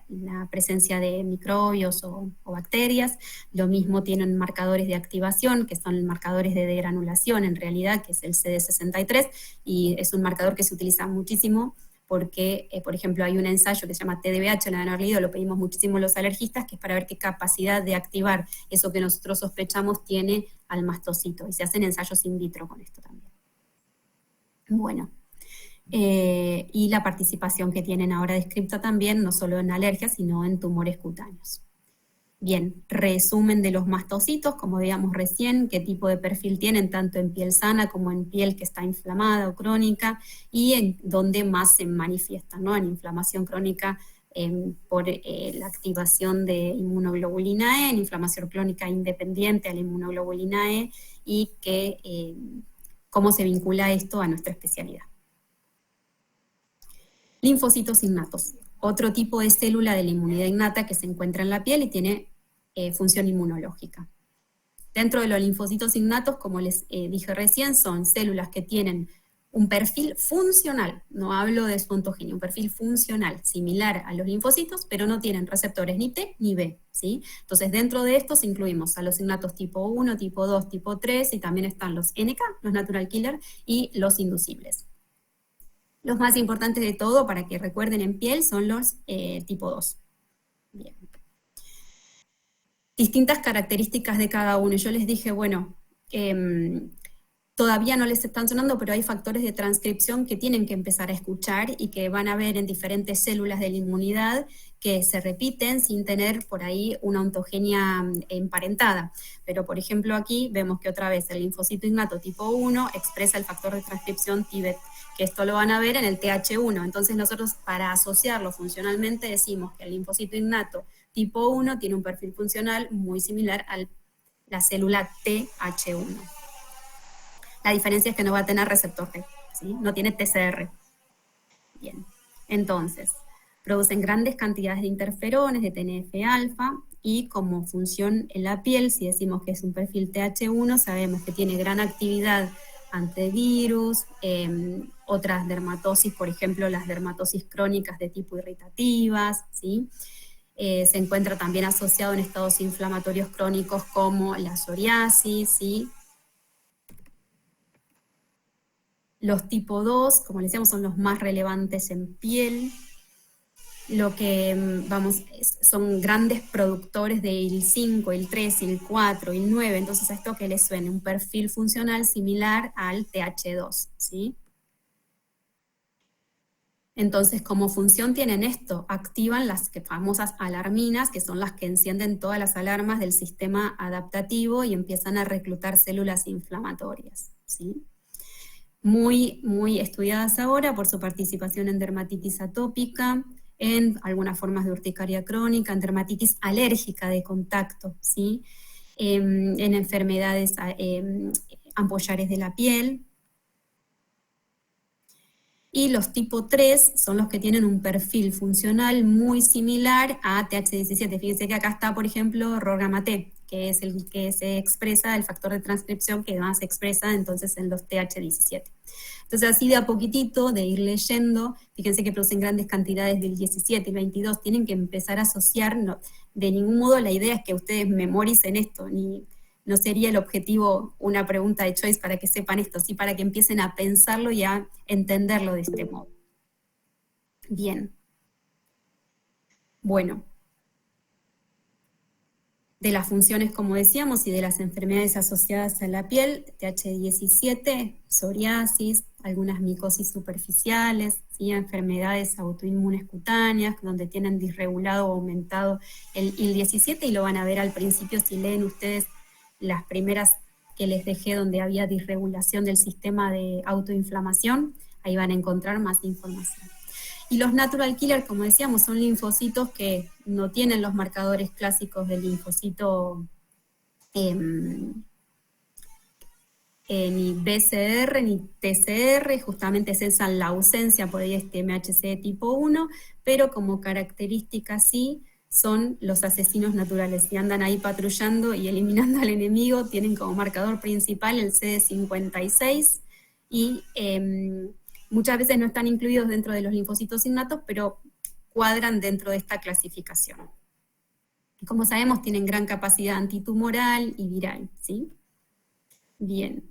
la presencia de microbios o bacterias. Lo mismo tienen marcadores de activación, que son marcadores de degranulación en realidad, que es el CD63, y es un marcador que se utiliza muchísimo porque, por ejemplo, hay un ensayo que se llama TDBH, lo han haber leído, lo pedimos muchísimo los alergistas, que es para ver qué capacidad de activar eso que nosotros sospechamos tiene al mastocito, y se hacen ensayos in vitro con esto también. Bueno. Y la participación que tienen ahora descripta también, no solo en alergias, sino en tumores cutáneos. Bien, resumen de los mastocitos, como veíamos recién, qué tipo de perfil tienen, tanto en piel sana como en piel que está inflamada o crónica, y en dónde más se manifiestan, ¿no? En inflamación crónica por la activación de inmunoglobulina E, en inflamación crónica independiente a la inmunoglobulina E, y cómo se vincula esto a nuestra especialidad. Linfocitos innatos, otro tipo de célula de la inmunidad innata que se encuentra en la piel y tiene función inmunológica. Dentro de los linfocitos innatos, como les dije recién, son células que tienen un perfil funcional, no hablo de su ontogenia, un perfil funcional, similar a los linfocitos, pero no tienen receptores ni T ni B, ¿sí? Entonces dentro de estos incluimos a los innatos tipo 1, tipo 2, tipo 3, y también están los NK, los natural killer, y los inducibles. Los más importantes de todo, para que recuerden en piel, son los tipo 2. Bien. Distintas características de cada uno. Yo les dije, bueno, todavía no les están sonando, pero hay factores de transcripción que tienen que empezar a escuchar y que van a ver en diferentes células de la inmunidad que se repiten sin tener por ahí una ontogenia emparentada. Pero por ejemplo aquí vemos que otra vez el linfocito innato tipo 1 expresa el factor de transcripción TIBET, que esto lo van a ver en el TH1. Entonces nosotros, para asociarlo funcionalmente, decimos que el linfocito innato tipo 1 tiene un perfil funcional muy similar a la célula TH1. La diferencia es que no va a tener receptor T, ¿sí? No tiene TCR. Bien, entonces, producen grandes cantidades de interferones, de TNF-alfa, y como función en la piel, si decimos que es un perfil TH1, sabemos que tiene gran actividad ante virus, otras dermatosis, por ejemplo, las dermatosis crónicas de tipo irritativas, ¿sí? Se encuentra también asociado en estados inflamatorios crónicos como la psoriasis, ¿sí? Los tipo 2, como les decíamos, son los más relevantes en piel. Lo que, son grandes productores de IL-5, IL-3, IL-4, IL-9, entonces a esto que les suene, un perfil funcional similar al TH2, ¿sí? Entonces, como función tienen esto, activan las famosas alarminas, que son las que encienden todas las alarmas del sistema adaptativo y empiezan a reclutar células inflamatorias, ¿sí? Muy, muy estudiadas ahora por su participación en dermatitis atópica, en algunas formas de urticaria crónica, en dermatitis alérgica de contacto, ¿sí? En enfermedades ampollares de la piel. Y los tipo 3 son los que tienen un perfil funcional muy similar a TH17. Fíjense que acá está, por ejemplo, RORγt, que es el que se expresa, el factor de transcripción que más se expresa entonces en los TH17. Entonces así de a poquitito, de ir leyendo, fíjense que producen grandes cantidades del 17 y 22, tienen que empezar a asociar, no, de ningún modo la idea es que ustedes memoricen esto, no sería el objetivo una pregunta de choice para que sepan esto, sí para que empiecen a pensarlo y a entenderlo de este modo. Bien. Bueno. De las funciones, como decíamos, y de las enfermedades asociadas a la piel, TH17, psoriasis, algunas micosis superficiales, ¿sí? Enfermedades autoinmunes cutáneas, donde tienen disregulado o aumentado el IL-17, y lo van a ver al principio si leen ustedes las primeras que les dejé donde había disregulación del sistema de autoinflamación, ahí van a encontrar más información. Y los natural killer, como decíamos, son linfocitos que no tienen los marcadores clásicos del linfocito ni BCR ni TCR, justamente cesan la ausencia por ahí este MHC tipo 1, pero como característica sí son los asesinos naturales, y andan ahí patrullando y eliminando al enemigo, tienen como marcador principal el CD56, y muchas veces no están incluidos dentro de los linfocitos innatos, pero cuadran dentro de esta clasificación. Como sabemos, tienen gran capacidad antitumoral y viral, ¿sí? Bien.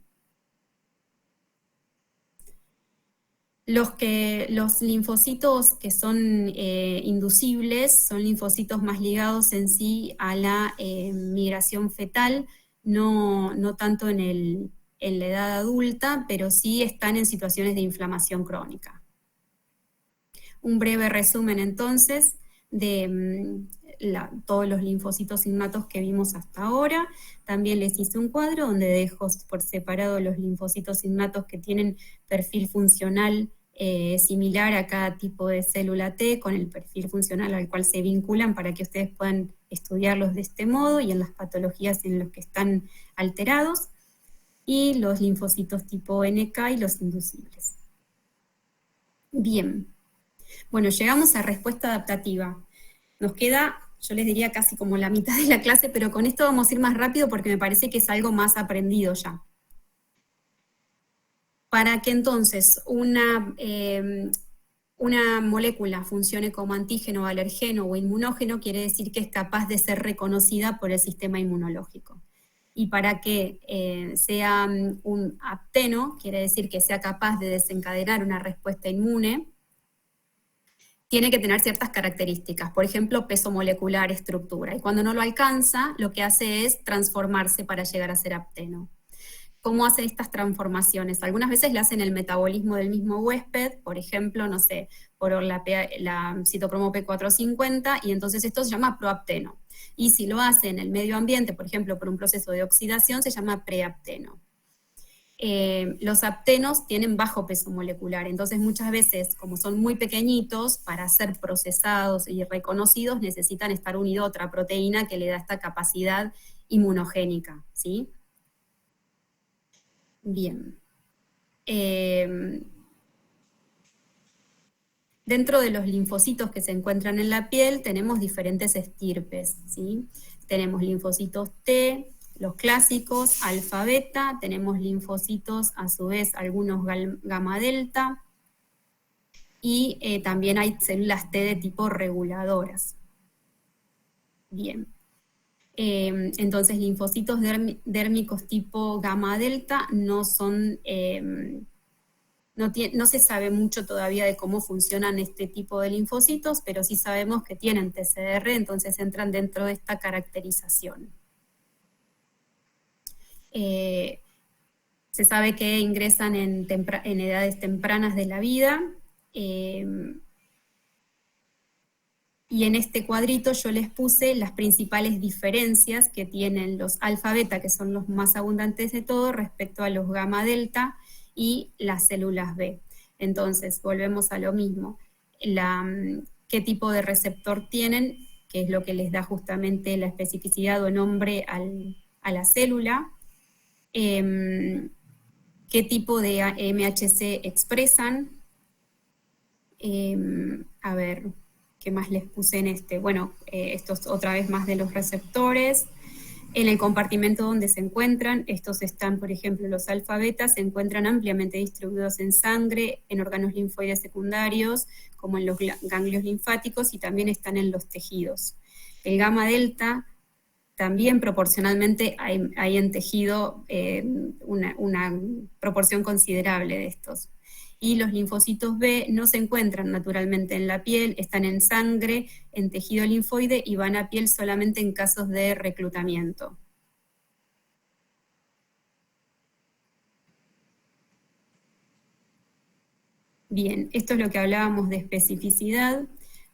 Los linfocitos que son inducibles son linfocitos más ligados en sí a la migración fetal, no tanto en la edad adulta, pero sí están en situaciones de inflamación crónica. Un breve resumen entonces de todos los linfocitos innatos que vimos hasta ahora. También les hice un cuadro donde dejo por separado los linfocitos innatos que tienen perfil funcional similar a cada tipo de célula T, con el perfil funcional al cual se vinculan para que ustedes puedan estudiarlos de este modo y en las patologías en las que están alterados, y los linfocitos tipo NK y los inducibles. Bien. Bueno, llegamos a respuesta adaptativa. Nos queda, yo les diría casi como la mitad de la clase, pero con esto vamos a ir más rápido porque me parece que es algo más aprendido ya. Para que entonces una molécula funcione como antígeno, alergeno o inmunógeno, quiere decir que es capaz de ser reconocida por el sistema inmunológico. Y para que sea un apteno, quiere decir que sea capaz de desencadenar una respuesta inmune, tiene que tener ciertas características, por ejemplo, peso molecular, estructura, y cuando no lo alcanza, lo que hace es transformarse para llegar a ser apteno. ¿Cómo hace estas transformaciones? Algunas veces le hacen el metabolismo del mismo huésped, por ejemplo, no sé, por la citocromo P450, y entonces esto se llama proapteno. Y si lo hace en el medio ambiente, por ejemplo, por un proceso de oxidación, se llama preapteno. Los aptenos tienen bajo peso molecular, entonces muchas veces, como son muy pequeñitos, para ser procesados y reconocidos, necesitan estar unidos a otra proteína que le da esta capacidad inmunogénica, ¿sí? Bien. Dentro de los linfocitos que se encuentran en la piel tenemos diferentes estirpes, ¿sí? Tenemos linfocitos T, los clásicos, alfa, beta, tenemos linfocitos a su vez algunos gamma delta, y también hay células T de tipo reguladoras. Bien. Entonces, linfocitos dérmicos tipo gamma delta no son, no se sabe mucho todavía de cómo funcionan este tipo de linfocitos, pero sí sabemos que tienen TCR, entonces entran dentro de esta caracterización. Se sabe que ingresan en edades tempranas de la vida, y en este cuadrito yo les puse las principales diferencias que tienen los alfa-beta, que son los más abundantes de todo, respecto a los gamma-delta y las células B. Entonces, volvemos a lo mismo. ¿Qué tipo de receptor tienen? Que es lo que les da justamente la especificidad o nombre a la célula. ¿Qué tipo de MHC expresan? A ver, ¿qué más les puse en este? Bueno, esto es otra vez más de los receptores. En el compartimento donde se encuentran, estos están, por ejemplo, los alfa-beta, se encuentran ampliamente distribuidos en sangre, en órganos linfoides secundarios, como en los ganglios linfáticos, y también están en los tejidos. El gamma-delta, también proporcionalmente hay en tejido una proporción considerable de estos. Y los linfocitos B no se encuentran naturalmente en la piel, están en sangre, en tejido linfoide y van a piel solamente en casos de reclutamiento. Bien, esto es lo que hablábamos de especificidad.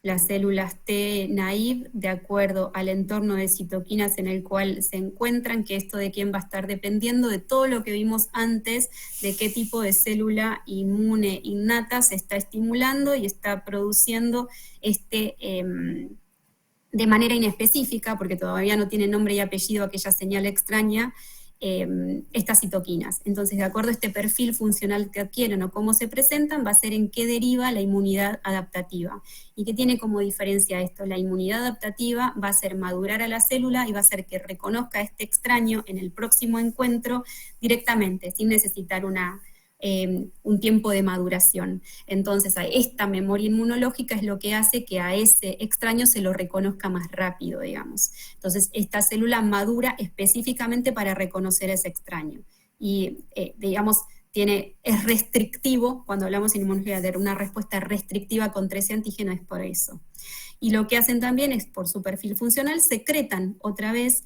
Las células T naive, de acuerdo al entorno de citoquinas en el cual se encuentran, que esto de quién va a estar dependiendo de todo lo que vimos antes, de qué tipo de célula inmune innata se está estimulando y está produciendo de manera inespecífica, porque todavía no tiene nombre y apellido aquella señal extraña, estas citoquinas. Entonces, de acuerdo a este perfil funcional que adquieren o cómo se presentan, va a ser en qué deriva la inmunidad adaptativa. ¿Y qué tiene como diferencia esto? La inmunidad adaptativa va a hacer madurar a la célula y va a hacer que reconozca a este extraño en el próximo encuentro directamente, sin necesitar un tiempo de maduración. Entonces, esta memoria inmunológica es lo que hace que a ese extraño se lo reconozca más rápido, digamos. Entonces, esta célula madura específicamente para reconocer a ese extraño. Y, digamos, es restrictivo, cuando hablamos en inmunología de una respuesta restrictiva contra ese antígeno, es por eso. Y lo que hacen también es, por su perfil funcional, secretan otra vez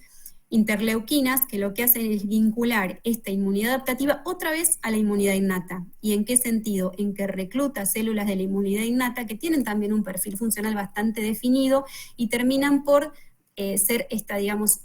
interleuquinas, que lo que hacen es vincular esta inmunidad adaptativa otra vez a la inmunidad innata. ¿Y en qué sentido? En que recluta células de la inmunidad innata que tienen también un perfil funcional bastante definido y terminan por ser esta, digamos,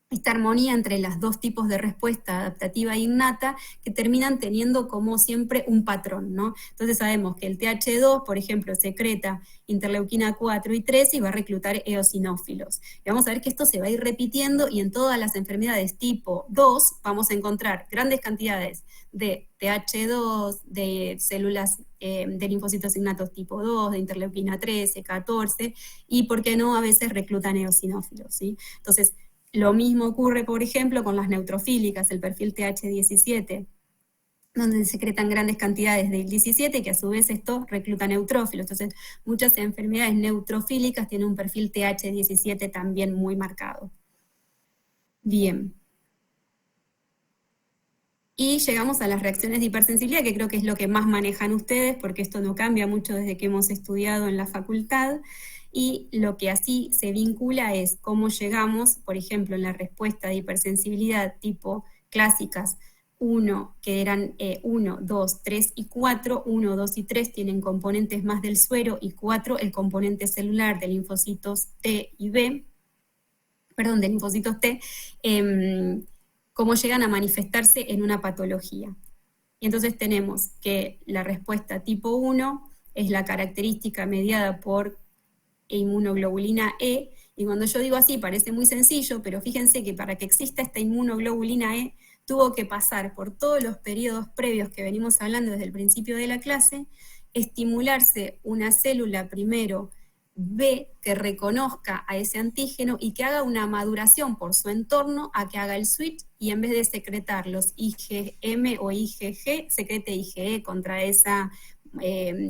esta armonía entre los dos tipos de respuesta adaptativa e innata, que terminan teniendo como siempre un patrón, ¿no? Entonces sabemos que el TH2, por ejemplo, secreta interleuquina 4 y 3 y va a reclutar eosinófilos. Y vamos a ver que esto se va a ir repitiendo, y en todas las enfermedades tipo 2 vamos a encontrar grandes cantidades de TH2, de células de linfocitos innatos tipo 2, de interleuquina 13, 14, y por qué no a veces reclutan eosinófilos, ¿sí? Entonces, lo mismo ocurre, por ejemplo, con las neutrofílicas, el perfil TH17, donde se secretan grandes cantidades de IL-17, que a su vez esto recluta neutrófilos. Entonces, muchas enfermedades neutrofílicas tienen un perfil TH17 también muy marcado. Bien. Y llegamos a las reacciones de hipersensibilidad, que creo que es lo que más manejan ustedes, porque esto no cambia mucho desde que hemos estudiado en la facultad. Y lo que así se vincula es cómo llegamos, por ejemplo, en la respuesta de hipersensibilidad tipo clásicas 1, que eran 1, 2, 3 y 4, 1, 2 y 3 tienen componentes más del suero, y 4 el componente celular de linfocitos T y B, perdón, de linfocitos T, cómo llegan a manifestarse en una patología. Y entonces tenemos que la respuesta tipo 1 es la característica mediada por inmunoglobulina E, y cuando yo digo así parece muy sencillo, pero fíjense que para que exista esta inmunoglobulina E tuvo que pasar por todos los periodos previos que venimos hablando desde el principio de la clase, estimularse una célula primero B que reconozca a ese antígeno y que haga una maduración por su entorno a que haga el switch, y en vez de secretar los IgM o IgG, secrete IgE contra esa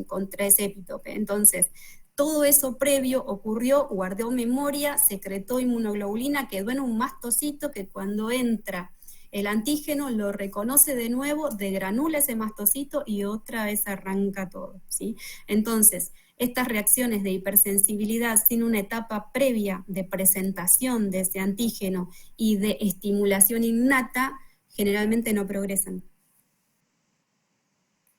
contra ese epítope. Entonces, todo eso previo ocurrió, guardó memoria, secretó inmunoglobulina, quedó en un mastocito que cuando entra el antígeno lo reconoce de nuevo, degranula ese mastocito y otra vez arranca todo, ¿sí? Entonces, estas reacciones de hipersensibilidad sin una etapa previa de presentación de ese antígeno y de estimulación innata, generalmente no progresan.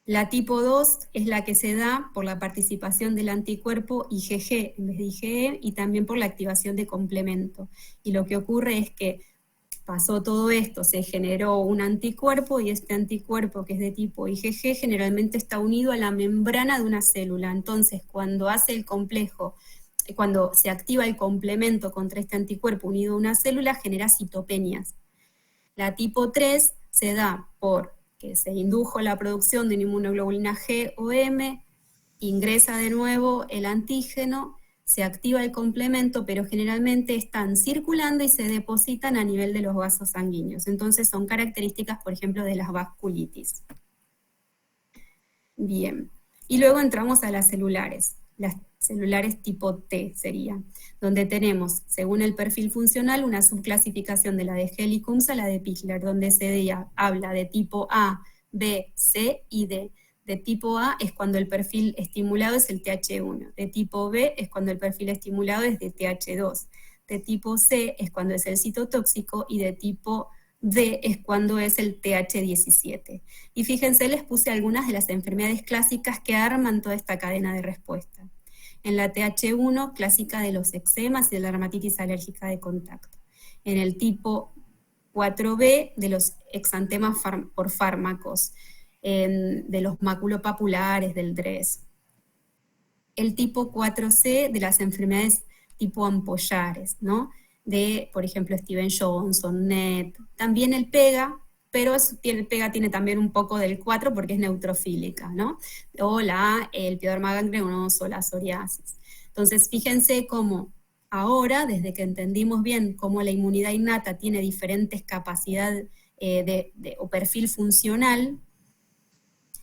La tipo 2 es la que se da por la participación del anticuerpo IgG en vez de IgE y también por la activación de complemento. Y lo que ocurre es que pasó todo esto, se generó un anticuerpo y este anticuerpo que es de tipo IgG generalmente está unido a la membrana de una célula. Entonces, cuando hace el complejo, cuando se activa el complemento contra este anticuerpo unido a una célula, genera citopenias. La tipo 3 se da por que se indujo la producción de una inmunoglobulina G o M, ingresa de nuevo el antígeno, se activa el complemento, pero generalmente están circulando y se depositan a nivel de los vasos sanguíneos. Entonces son características, por ejemplo, de las vasculitis. Bien, y luego entramos a las celulares. Las celulares tipo T sería, donde tenemos, según el perfil funcional, una subclasificación de la de Helicums a la de Pichler, donde se habla de tipo A, B, C y D. De tipo A es cuando el perfil estimulado es el TH1, de tipo B es cuando el perfil estimulado es de TH2, de tipo C es cuando es el citotóxico y de tipo D es cuando es el TH17. Y fíjense, les puse algunas de las enfermedades clásicas que arman toda esta cadena de respuesta. En la TH1, clásica de los eczemas y de la dermatitis alérgica de contacto. En el tipo 4B, de los exantemas por fármacos, de los maculopapulares, del DRES. El tipo 4C de las enfermedades tipo ampollares, ¿no? De, por ejemplo, Steven Johnson, NET. También el PEGA, pero el PEGA tiene también un poco del 4 porque es neutrofílica, ¿no? O el pioderma gangrenoso, la psoriasis. Entonces, fíjense cómo ahora, desde que entendimos bien cómo la inmunidad innata tiene diferentes capacidades o perfil funcional,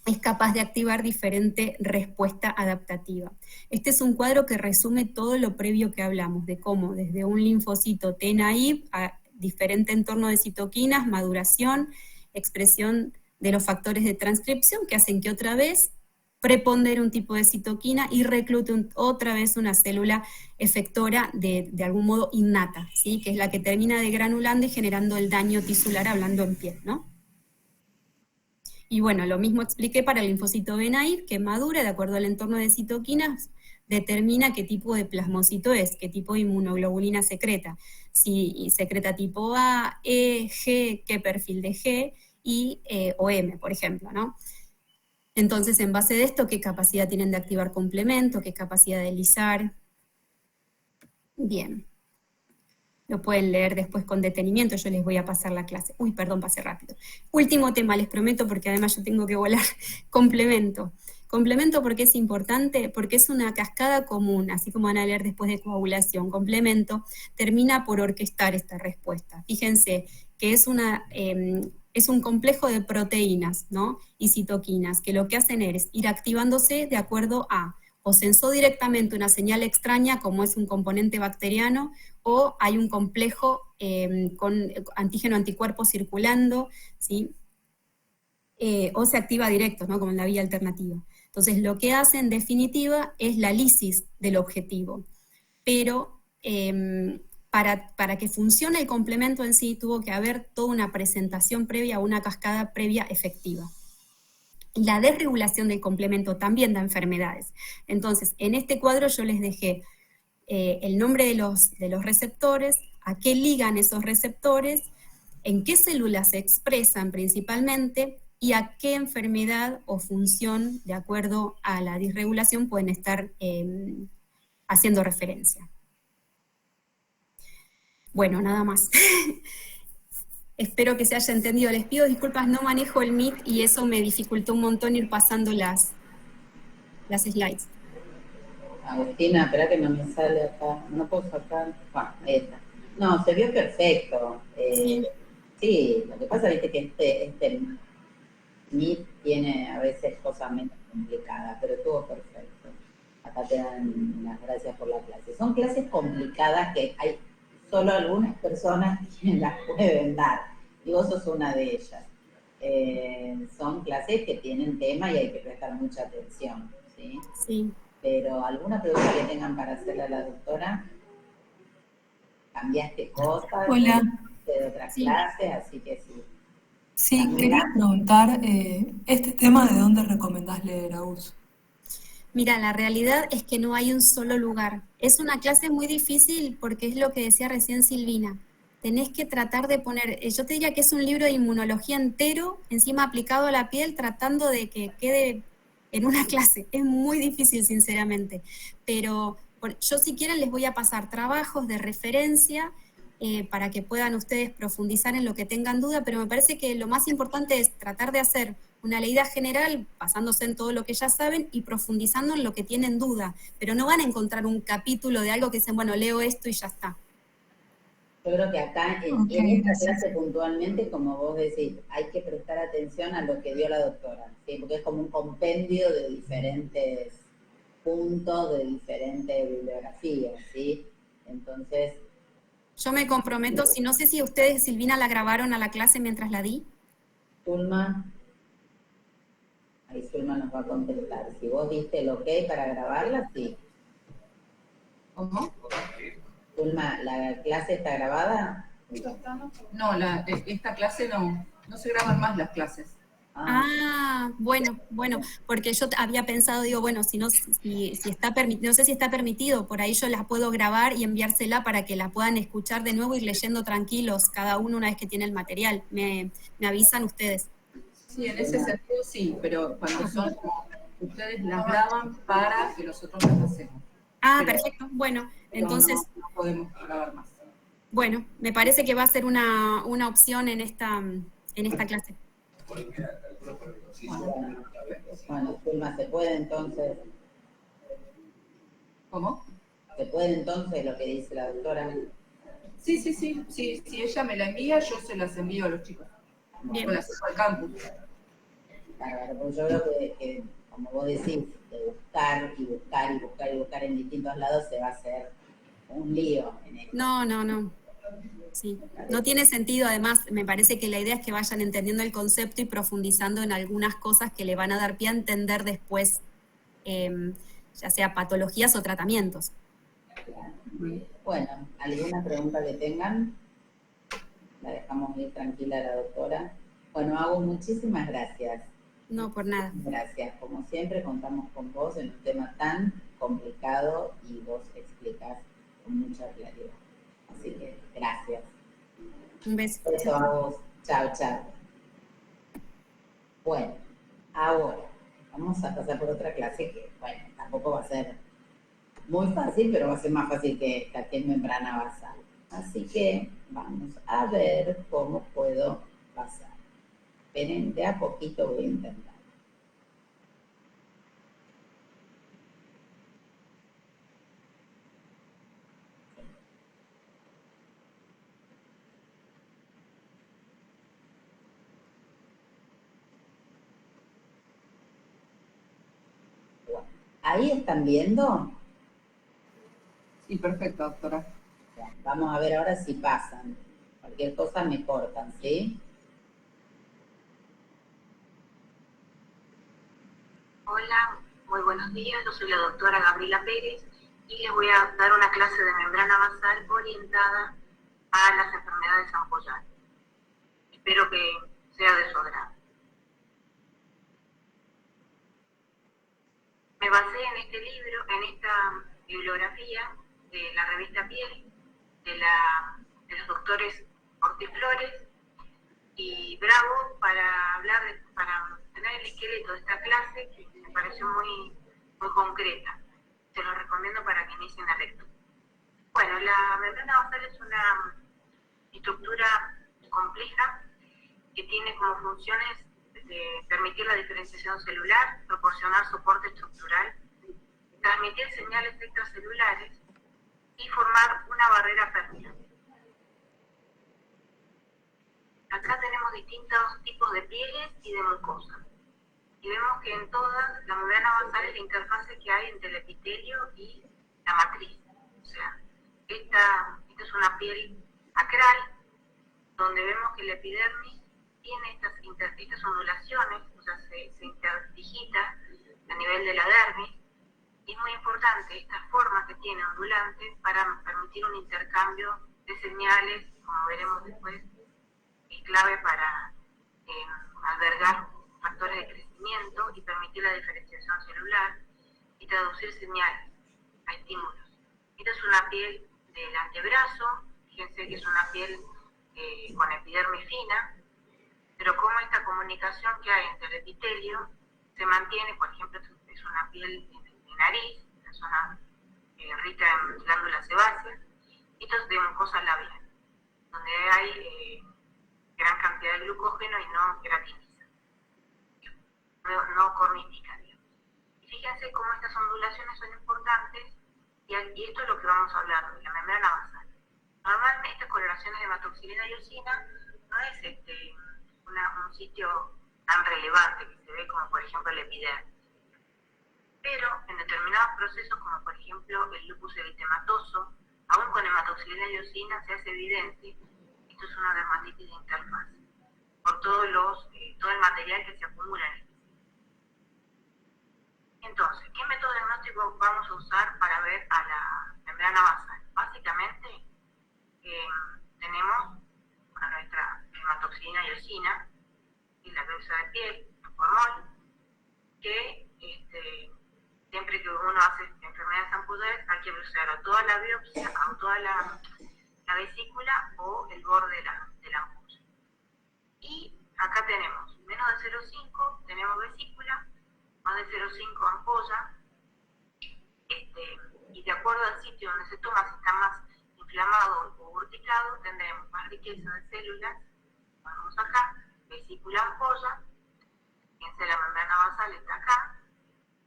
es capaz de activar diferente respuesta adaptativa. Este es un cuadro que resume todo lo previo que hablamos, de cómo desde un linfocito T naive a diferente entorno de citoquinas, maduración, expresión de los factores de transcripción que hacen que otra vez prepondere un tipo de citoquina y reclute otra vez una célula efectora de algún modo innata, ¿sí? Que es la que termina degranulando y generando el daño tisular, hablando en piel, ¿no? Y bueno, lo mismo expliqué para el linfocito B naive, que madura de acuerdo al entorno de citoquinas, determina qué tipo de plasmocito es, qué tipo de inmunoglobulina secreta. Si secreta tipo A, E, G, qué perfil de G, y, o M, por ejemplo, ¿no? Entonces, en base de esto, qué capacidad tienen de activar complemento, qué capacidad de lisar. Bien. Lo pueden leer después con detenimiento, yo les voy a pasar la clase. Uy, perdón, pasé rápido. Último tema, les prometo, porque además yo tengo que volar. Complemento. Complemento, ¿por qué es importante? Porque es una cascada común, así como van a leer después de coagulación. Complemento termina por orquestar esta respuesta. Fíjense que es un complejo de proteínas, ¿no? Y citoquinas, que lo que hacen es ir activándose de acuerdo a o sensó directamente una señal extraña, como es un componente bacteriano, o hay un complejo con antígeno-anticuerpo circulando, ¿sí? O se activa directo, ¿no? Como en la vía alternativa. Entonces, lo que hace en definitiva es la lisis del objetivo. Pero para que funcione el complemento en sí, tuvo que haber toda una presentación previa, una cascada previa efectiva. La desregulación del complemento también da enfermedades. Entonces, en este cuadro yo les dejé el nombre de los receptores, a qué ligan esos receptores, en qué células se expresan principalmente y a qué enfermedad o función, de acuerdo a la disregulación, pueden estar haciendo referencia. Bueno, nada más. Espero que se haya entendido. Les pido disculpas, no manejo el Meet y eso me dificultó un montón ir pasando las slides. Agustina, espera que no me sale acá. No puedo sacar. Bueno, ahí está. No, se vio perfecto. Sí, lo que pasa es que Meet tiene a veces cosas menos complicadas, pero estuvo perfecto. Acá te dan las gracias por la clase. Son clases complicadas que hay solo algunas personas quienes las pueden dar, y vos sos una de ellas. Son clases que tienen tema y hay que prestar mucha atención, ¿sí? Sí. Pero ¿alguna pregunta que tengan para hacerle a la doctora? ¿Cambiaste cosas? Hola. De otras clases, así que sí. Sí, quería preguntar, este tema, ¿de dónde recomendás leer, Agus? Mira, la realidad es que no hay un solo lugar. Es una clase muy difícil porque es lo que decía recién Silvina. Tenés que tratar de poner, yo te diría que es un libro de inmunología entero, encima aplicado a la piel, tratando de que quede en una clase. Es muy difícil, sinceramente. Pero yo, si quieren, les voy a pasar trabajos de referencia para que puedan ustedes profundizar en lo que tengan duda, pero me parece que lo más importante es tratar de hacer una leída general, basándose en todo lo que ya saben y profundizando en lo que tienen duda, pero no van a encontrar un capítulo de algo que dicen, bueno, leo esto y ya está. Yo creo que acá, en esta clase puntualmente, como vos decís, hay que prestar atención a lo que dio la doctora, ¿sí? Porque es como un compendio de diferentes puntos, de diferentes bibliografías, ¿sí? Entonces... Yo me comprometo, si no sé si ustedes, Silvina, la grabaron a la clase mientras la di. Zulma, ahí Zulma nos va a contestar. Si vos diste el ok para grabarla, sí. ¿Cómo? Zulma, ¿la clase está grabada? No, esta clase no se graban más las clases. Bueno, porque yo había pensado, digo, bueno, si está permitido, no sé si está permitido, por ahí yo la puedo grabar y enviársela para que la puedan escuchar de nuevo y ir leyendo tranquilos, cada uno una vez que tiene el material. Me avisan ustedes. Sí, en ese sentido sí, pero cuando son, ustedes las graban para que nosotros las hacemos. Pero, perfecto, bueno, entonces... No podemos grabar más. Bueno, me parece que va a ser una opción en esta clase. Bueno, Zulma, ¿se puede entonces? ¿Cómo? ¿Se puede entonces lo que dice la doctora? Sí, si ella me la envía, yo se las envío a los chicos. Bien. O las hago al campus. Claro, porque yo creo que, como vos decís, de buscar y buscar y buscar y buscar en distintos lados se va a hacer un lío en esto. No. Sí, no tiene sentido. Además, me parece que la idea es que vayan entendiendo el concepto y profundizando en algunas cosas que le van a dar pie a entender después, ya sea patologías o tratamientos. Bueno, ¿alguna pregunta que tengan? La dejamos ir tranquila a la doctora. Bueno, Agus, muchísimas gracias. No, por nada. Gracias. Como siempre, contamos con vos en un tema tan complicado y vos explicás con mucha claridad. Así que, gracias. Un beso. Beso a vos. Chao. Bueno, ahora vamos a pasar por otra clase que, bueno, tampoco va a ser muy fácil, pero va a ser más fácil que la que es membrana basal. Así que vamos a ver cómo puedo pasar. Esperen, de a poquito voy a intentar. Bueno, ¿ahí están viendo? Sí, perfecto, doctora. Vamos a ver ahora si pasan. Cualquier cosa me cortan, ¿sí? Hola, muy buenos días. Yo soy la doctora Gabriela Pérez y les voy a dar una clase de membrana basal orientada a las enfermedades ampollares. Espero que sea de su agrado. Me basé en este libro, en esta bibliografía de la revista Piel, de los doctores Ortiz Flores y Bravo, para tener el esqueleto de esta clase, que me pareció muy concreta. Se lo recomiendo para que inicien la lectura. Bueno, la membrana basal es una estructura compleja que tiene como funciones permitir la diferenciación celular, proporcionar soporte estructural, transmitir señales extracelulares y formar una barrera fértil. acá tenemos distintos tipos de pliegues y de mucosas. Y vemos que en todas, la membrana basal es la interfase que hay entre el epitelio y la matriz. O sea, esta es una piel acral, donde vemos que el epidermis tiene estas ondulaciones, o sea, se interdigita a nivel de la dermis. Y es muy importante esta forma que tiene ondulante para permitir un intercambio de señales, como veremos después, es clave para albergar factores de crecimiento y permitir la diferenciación celular y traducir señales a estímulos. Esta es una piel del antebrazo, fíjense que es una piel con epidermis fina, pero como esta comunicación que hay entre el epitelio se mantiene, por ejemplo, es una piel de nariz, una zona rica en glándulas sebáceas, y esto es de mucosa labial, donde hay gran cantidad de glucógeno y no queratiniza, no cornifica, digamos. Y fíjense cómo estas ondulaciones son importantes, y esto es lo que vamos a hablar de la membrana basal. Normalmente estas coloraciones de hematoxilina y eosina no es un sitio tan relevante que se ve como por ejemplo el epidermis. Pero en determinados procesos, como por ejemplo el lupus eritematoso, aún con hematoxilina y eosina se hace evidente que esto es una dermatitis de interfase, por todo el material que se acumula en el tejido. Entonces, ¿qué método diagnóstico vamos a usar para ver a la membrana basal? Básicamente, tenemos a nuestra hematoxilina y eosina, y la biopsia de piel, por mol, que siempre que uno hace enfermedades ampulares hay que biopsiar a toda la biopsia, a toda la vesícula o el borde de la ampolla. Y acá tenemos menos de 0,5, tenemos vesícula, más de 0,5 ampolla, y de acuerdo al sitio donde se toma, si está más inflamado o urticado, tendremos más riqueza de células. Vamos acá, vesícula ampolla, fíjense la membrana basal está acá,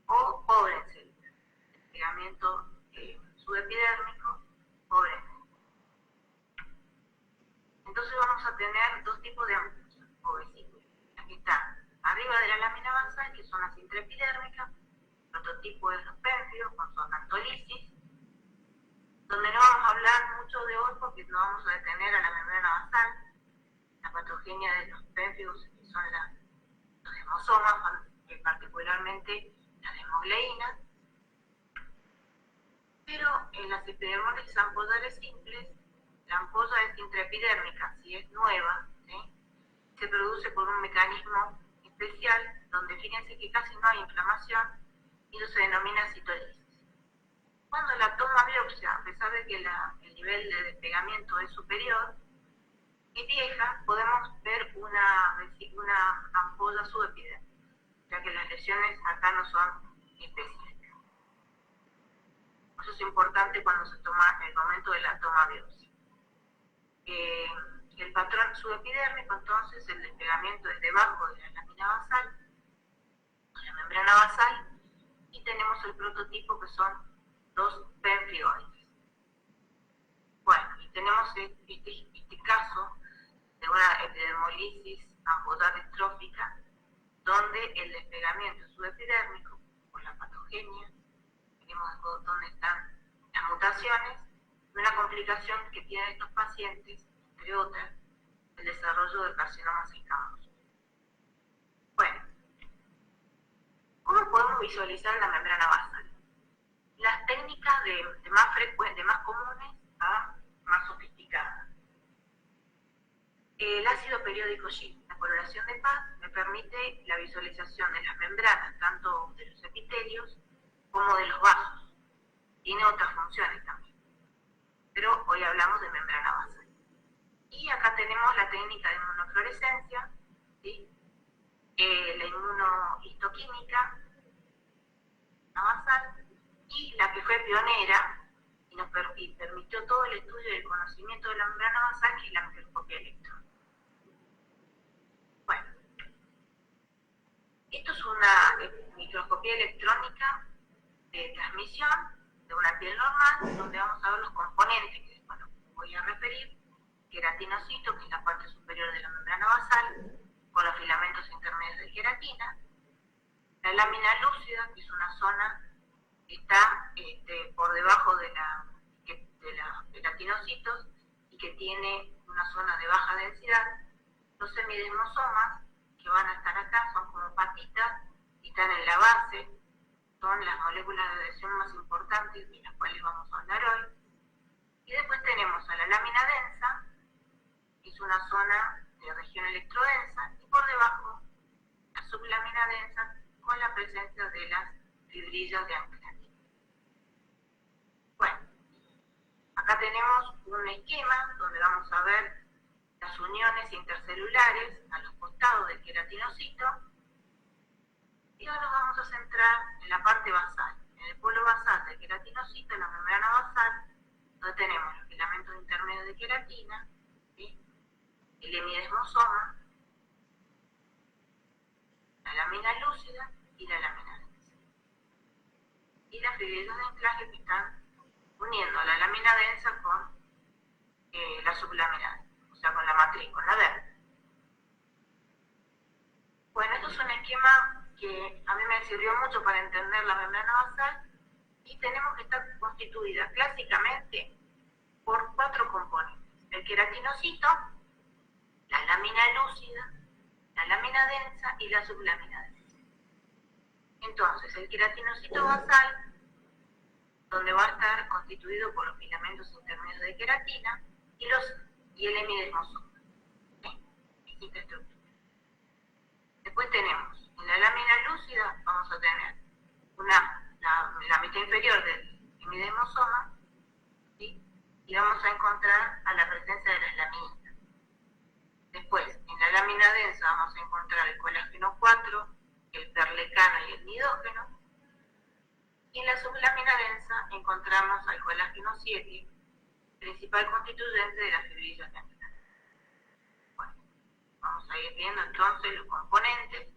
o pobre en células, desplegamiento subepidérmico, pobre en células. Entonces vamos a tener dos tipos de ampollas o vesículas. Aquí está arriba de la lámina basal, que son las intraepidérmicas, el prototipo es los pénfidos con su acantolisis, donde no vamos a hablar mucho de hoy porque no vamos a detener a la membrana basal. La patogenia de los pénfidos son los hemosomas, particularmente las hemogleínas. Pero en las epidermólisis ampolares simples, la ampolla es intraepidérmica, si es nueva, ¿sí? Se produce por un mecanismo especial donde fíjense que casi no hay inflamación y eso se denomina citolisis. Cuando la toma biopsia, a pesar de que el nivel de despegamiento es superior y vieja, podemos ver una ampolla subepidérmica, ya que las lesiones acá no son específicas. Eso es importante cuando se toma el momento de la toma biopsia. El patrón subepidérmico, entonces, el despegamiento es debajo de la lámina basal, la membrana basal, y tenemos el prototipo que son los pénfioides. Bueno, y tenemos este caso de una epidermolisis ampolar estrófica, donde el despegamiento subepidérmico, por la patogenia, tenemos dónde están las mutaciones, una complicación que tienen estos pacientes, entre otras, el desarrollo de carcinomas escamosos. Bueno, ¿cómo podemos visualizar la membrana basal? Las técnicas de más comunes a más sofisticadas. El ácido periódico G, la coloración de Paz, me permite la visualización de las membranas, tanto de los epitelios como de los vasos. Tiene otras funciones también, pero hoy hablamos de membrana basal. Y acá tenemos la técnica de inmunofluorescencia, ¿sí? La inmunohistoquímica, la basal, y la que fue pionera y permitió todo el estudio y el conocimiento de la membrana basal, que es la microscopía electrónica. Bueno, esto es una microscopía electrónica de transmisión de una piel normal, donde vamos a ver los componentes que después voy a referir, queratinocito, que es la parte superior de la membrana basal, con los filamentos intermedios de queratina. La lámina lúcida, que es una zona que está por debajo de los queratinocitos y que tiene una zona de baja densidad. Los semidesmosomas, que van a estar acá, son como patitas y están en la base, son las moléculas de adhesión más importantes de las cuales vamos a hablar hoy. Y después tenemos a la lámina densa, que es una zona de región electrodensa, y por debajo la sublámina densa con la presencia de las fibrillas de anclaje. Bueno, acá tenemos un esquema donde vamos a ver las uniones intercelulares a los costados del queratinocito, y ahora nos vamos a centrar en la parte basal, en el polo basal del queratinocito, en la membrana basal, donde tenemos los filamentos intermedios de queratina, ¿sí?, el hemidesmosoma, la lámina lúcida y la lámina densa. Y las fibrillas de anclaje que están uniendo a la lámina densa con la sublámina, o sea, con la matriz, con la verde. Bueno, esto es un esquema que a mí me sirvió mucho para entender la membrana basal, y tenemos que estar constituida clásicamente por 4 componentes: el queratinocito, la lámina lúcida, la lámina densa y la sublámina densa. Entonces, el queratinocito basal, donde va a estar constituido por los filamentos intermedios de queratina y el hemidesmosoma. Esta estructura. Después tenemos, en la lámina lúcida vamos a tener la mitad inferior del hemidesmosoma, ¿sí?, y vamos a encontrar a la presencia de las laminitas. Después, en la lámina densa vamos a encontrar el colágeno 4, el perlecano y el nidógeno. Y en la sublámina densa encontramos al colágeno 7, principal constituyente de las fibrillas de anclaje. Bueno, vamos a ir viendo entonces los componentes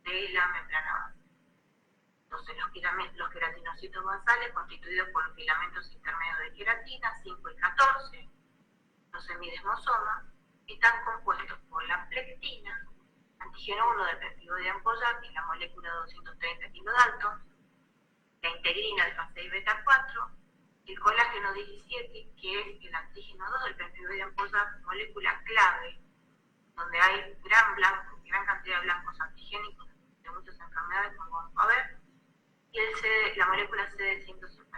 de la membrana basal. Entonces, los queratinocitos basales, constituidos por los filamentos intermedios de queratina, 5 y 14, los semidesmosomas, están compuestos por la plectina, antígeno 1 del peptidoide de ampollar, que es la molécula 230 kilodaltons, la integrina alfa 6 beta 4, el colágeno 17, que es el antígeno 2 del peptidoide de ampollar, molécula clave, donde hay gran cantidad de blancos antigénicos de muchas enfermedades, como vamos a ver, y la molécula CD150.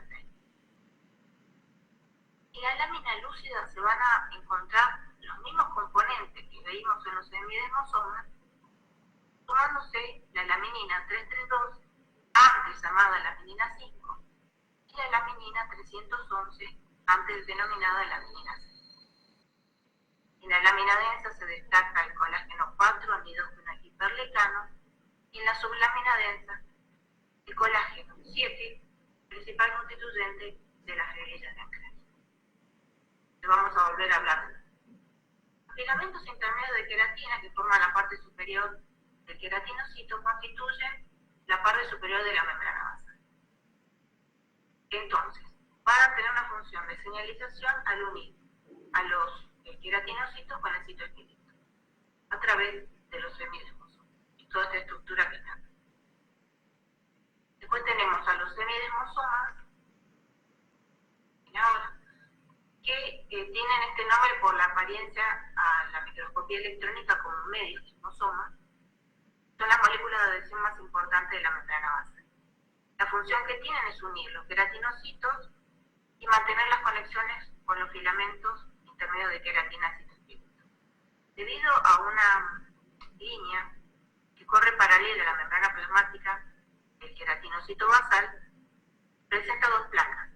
En la lámina lúcida se van a encontrar los mismos componentes que veíamos en los semidesmosomas, tomándose la laminina 332, antes llamada laminina 5, y la laminina 311, antes denominada laminina 6. En la lámina densa se destaca el colágeno 4, nidógeno y perlecano, y en la sublámina densa el colágeno 7, principal constituyente de las fibrillas de anclaje. Vamos a volver a hablar de los filamentos intermedios de queratina, que forman la parte superior del queratinocito, constituyen la parte superior de la membrana basal. Entonces, van a tener una función de señalización al unir a los queratinocitos con el citoesqueleto, a través de los semidesmosomas, y toda esta estructura que está. Después tenemos a los semidesmosomas, que tienen este nombre por la apariencia a la microscopía electrónica como medio desmosoma. Son las moléculas de adhesión más importantes de la membrana basal. La función que tienen es unir los queratinocitos y mantener las conexiones con los filamentos intermedios de queratina citoesqueleto. Debido a una línea que corre paralela a la membrana plasmática del queratinocito basal, presenta 2 placas,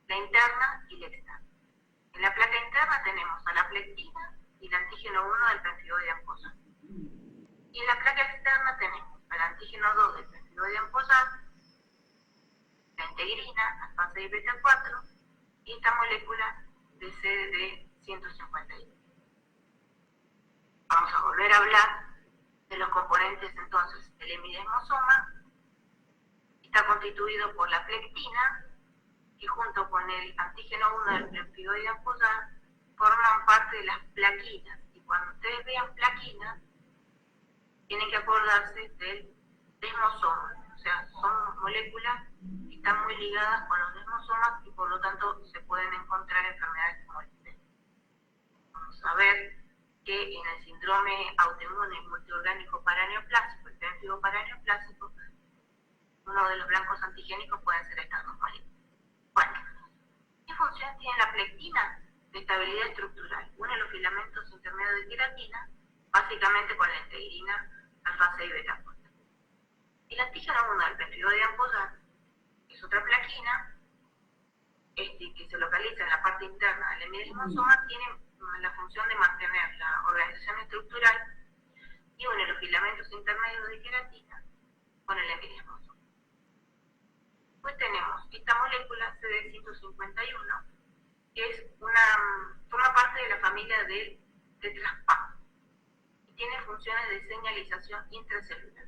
la interna y la externa. En la placa interna tenemos a la plectina y el antígeno 1 del peptidoide de ampollar. Y en la placa externa tenemos al antígeno 2 del peptidoide de ampollar, la integrina, alfa 6 beta 4, y esta molécula de CD151. Vamos a volver a hablar de los componentes entonces. El hemidesmosoma está constituido por la plectina, que junto con el antígeno 1 del peptidoide de ampollar forman parte de las plaquinas. Y cuando ustedes vean plaquinas, tienen que acordarse del desmosoma. O sea, son moléculas que están muy ligadas con los desmosomas y por lo tanto se pueden encontrar enfermedades como esta. Vamos a ver que en el síndrome autoinmune multiorgánico paraneoplásico, el pérfido paraneoplásico, uno de los blancos antigénicos pueden ser estas dos moléculas. Bueno, ¿qué función tiene la plectina? De estabilidad estructural. Une los filamentos intermedios de queratina, básicamente con la integrina, alfa 6 beta 4. El antígeno 1 del peptidoide ampollar es otra plaquina que se localiza en la parte interna del hemidesmosoma, tiene la función de mantener la organización estructural y une los filamentos intermedios de queratina con el hemidesmosoma. Pues tenemos esta molécula CD151, que forma parte de la familia del tetraspán y tiene funciones de señalización intracelular,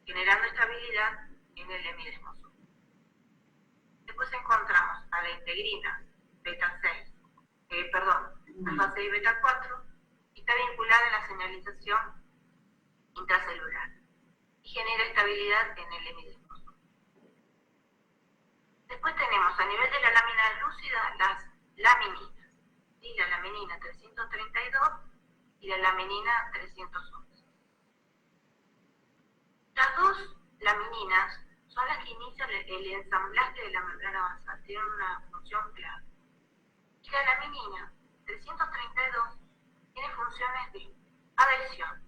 generando estabilidad en el hemidesmosoma. Después encontramos a la integrina beta 6, alfa 6 beta 4, y está vinculada a la señalización intracelular y genera estabilidad en el hemidesmosoma. Después tenemos a nivel de la lámina lúcida las lamininas, ¿sí? La laminina 332 y la laminina 311. Las dos lamininas son las que inician el ensamblaje de la membrana basal, tienen una función clave. Y la laminina 332 tiene funciones de adhesión,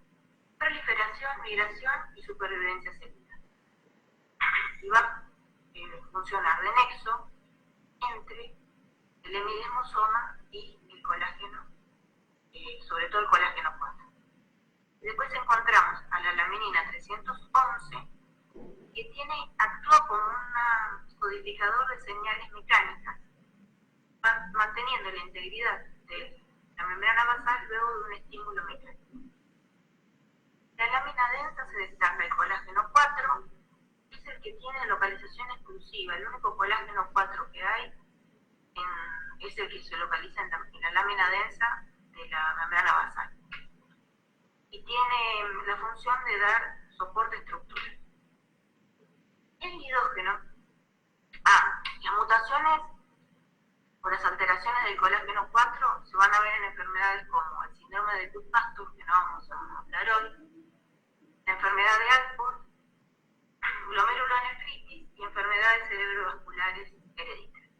proliferación, migración y supervivencia celular. Y va a funcionar de nexo entre el hemidesmosoma y el colágeno, sobre todo el colágeno 4. Después encontramos a la laminina 311, que actúa como un codificador de señales mecánicas, manteniendo la integridad de la membrana basal luego de un estímulo mecánico. La lámina densa se destaca el colágeno 4, que es el que tiene localización exclusiva. El único colágeno 4 que hay es el que se localiza en la lámina densa de la membrana basal. Y tiene la función de dar soporte estructural. El nidógeno, las mutaciones o las alteraciones del colágeno 4 se van a ver en enfermedades como el síndrome de Goodpasture, que no vamos a hablar hoy, la enfermedad de Alport, glomerulonefritis y enfermedades cerebrovasculares hereditarias.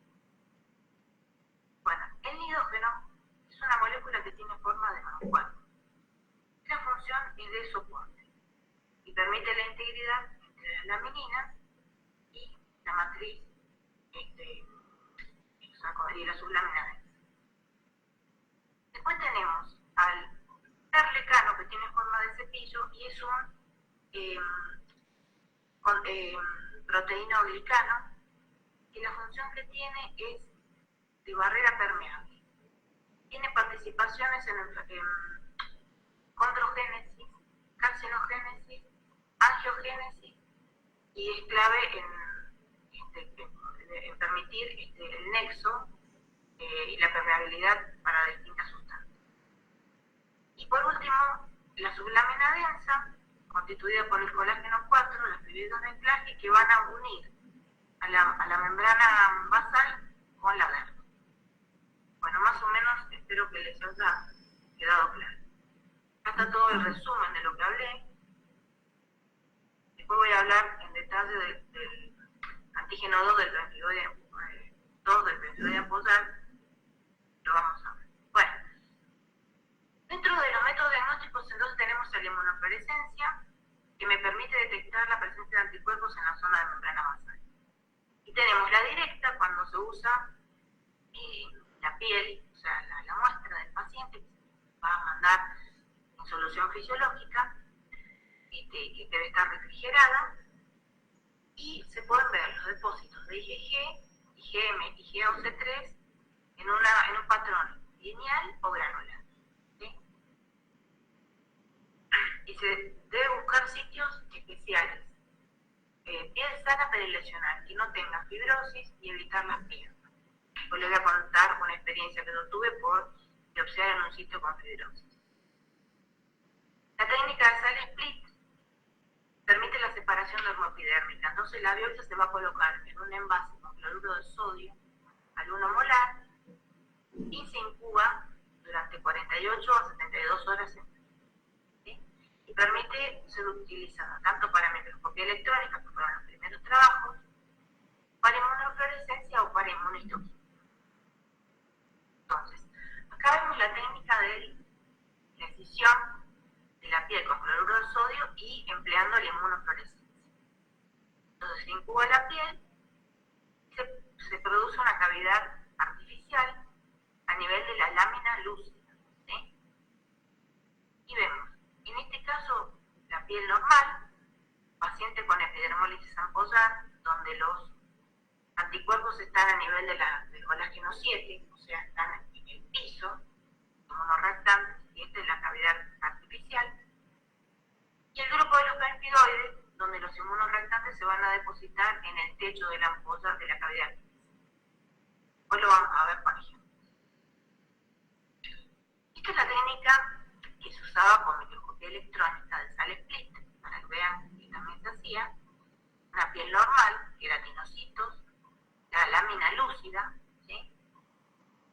Bueno, el nidógeno es una molécula que tiene forma de manucuato. La función es de soporte y permite la integridad entre las lamininas y la matriz y la sublámina densa. Después tenemos al perlecano, que tiene forma de cepillo y es un proteínoglicano, y la función que tiene es de barrera permeable. Tiene participaciones en condrogénesis, carcinogénesis, angiogénesis, y es clave en permitir el nexo y la permeabilidad para distintas sustancias. Y por último, la sublámina densa, constituida por el colágeno 4, las fibras de anclaje que van a unir a la membrana basal con la dermis. Bueno, más o menos espero que les haya quedado claro. Acá está todo el resumen de lo que hablé. Después voy a hablar en detalle del antígeno 2 del peptidoide ampollar. Lo vamos a ver. Bueno, dentro de los métodos diagnósticos entonces tenemos la inmunofluorescencia, que me permite detectar la presencia de anticuerpos en la zona de membrana basal. Y tenemos la directa, cuando se usa la piel, o sea, la muestra del paciente, que se va a mandar en solución fisiológica, que debe estar refrigerada, y se pueden ver los depósitos de IgG, IgM y GOC3 en un patrón lineal o granular. ¿Sí? Y se debe buscar sitios especiales. Piel sana perilesional, que no tenga fibrosis, y evitar las piedras. Pues les voy a contar una experiencia que yo tuve por biopsiar en un sitio con fibrosis. La técnica de sal split permite la separación dermopidérmica, entonces la biopsia se va a colocar en un envase con cloruro de sodio al 1 molar y se incuba durante 48 a 72 horas, ¿sí? Y permite ser utilizada tanto para microscopía electrónica, que fueron los primeros trabajos, para inmunofluorescencia o para inmunohistoquímica. Entonces, acá vemos la técnica de la excisión de la piel con cloruro de sodio y empleando la inmunofluorescencia. Entonces se incuba la piel y se produce una cavidad artificial a nivel de la lámina lúcida, ¿sí? Y vemos, en este caso, la piel normal, paciente con epidermólisis ampollar, donde los anticuerpos están a nivel del colágeno 7, o sea, están en el piso, inmunorreactantes, y esta es la cavidad artificial. Y el grupo de los pempidoides, donde los inmunorreactantes se van a depositar en el techo de la ampolla de la cavidad artificial. Hoy lo vamos a ver por ejemplo. Esta es la técnica que se usaba con microscopía electrónica de sal split, para que vean que también se hacía. Una piel normal, queratinocitos, la lámina lúcida, ¿sí?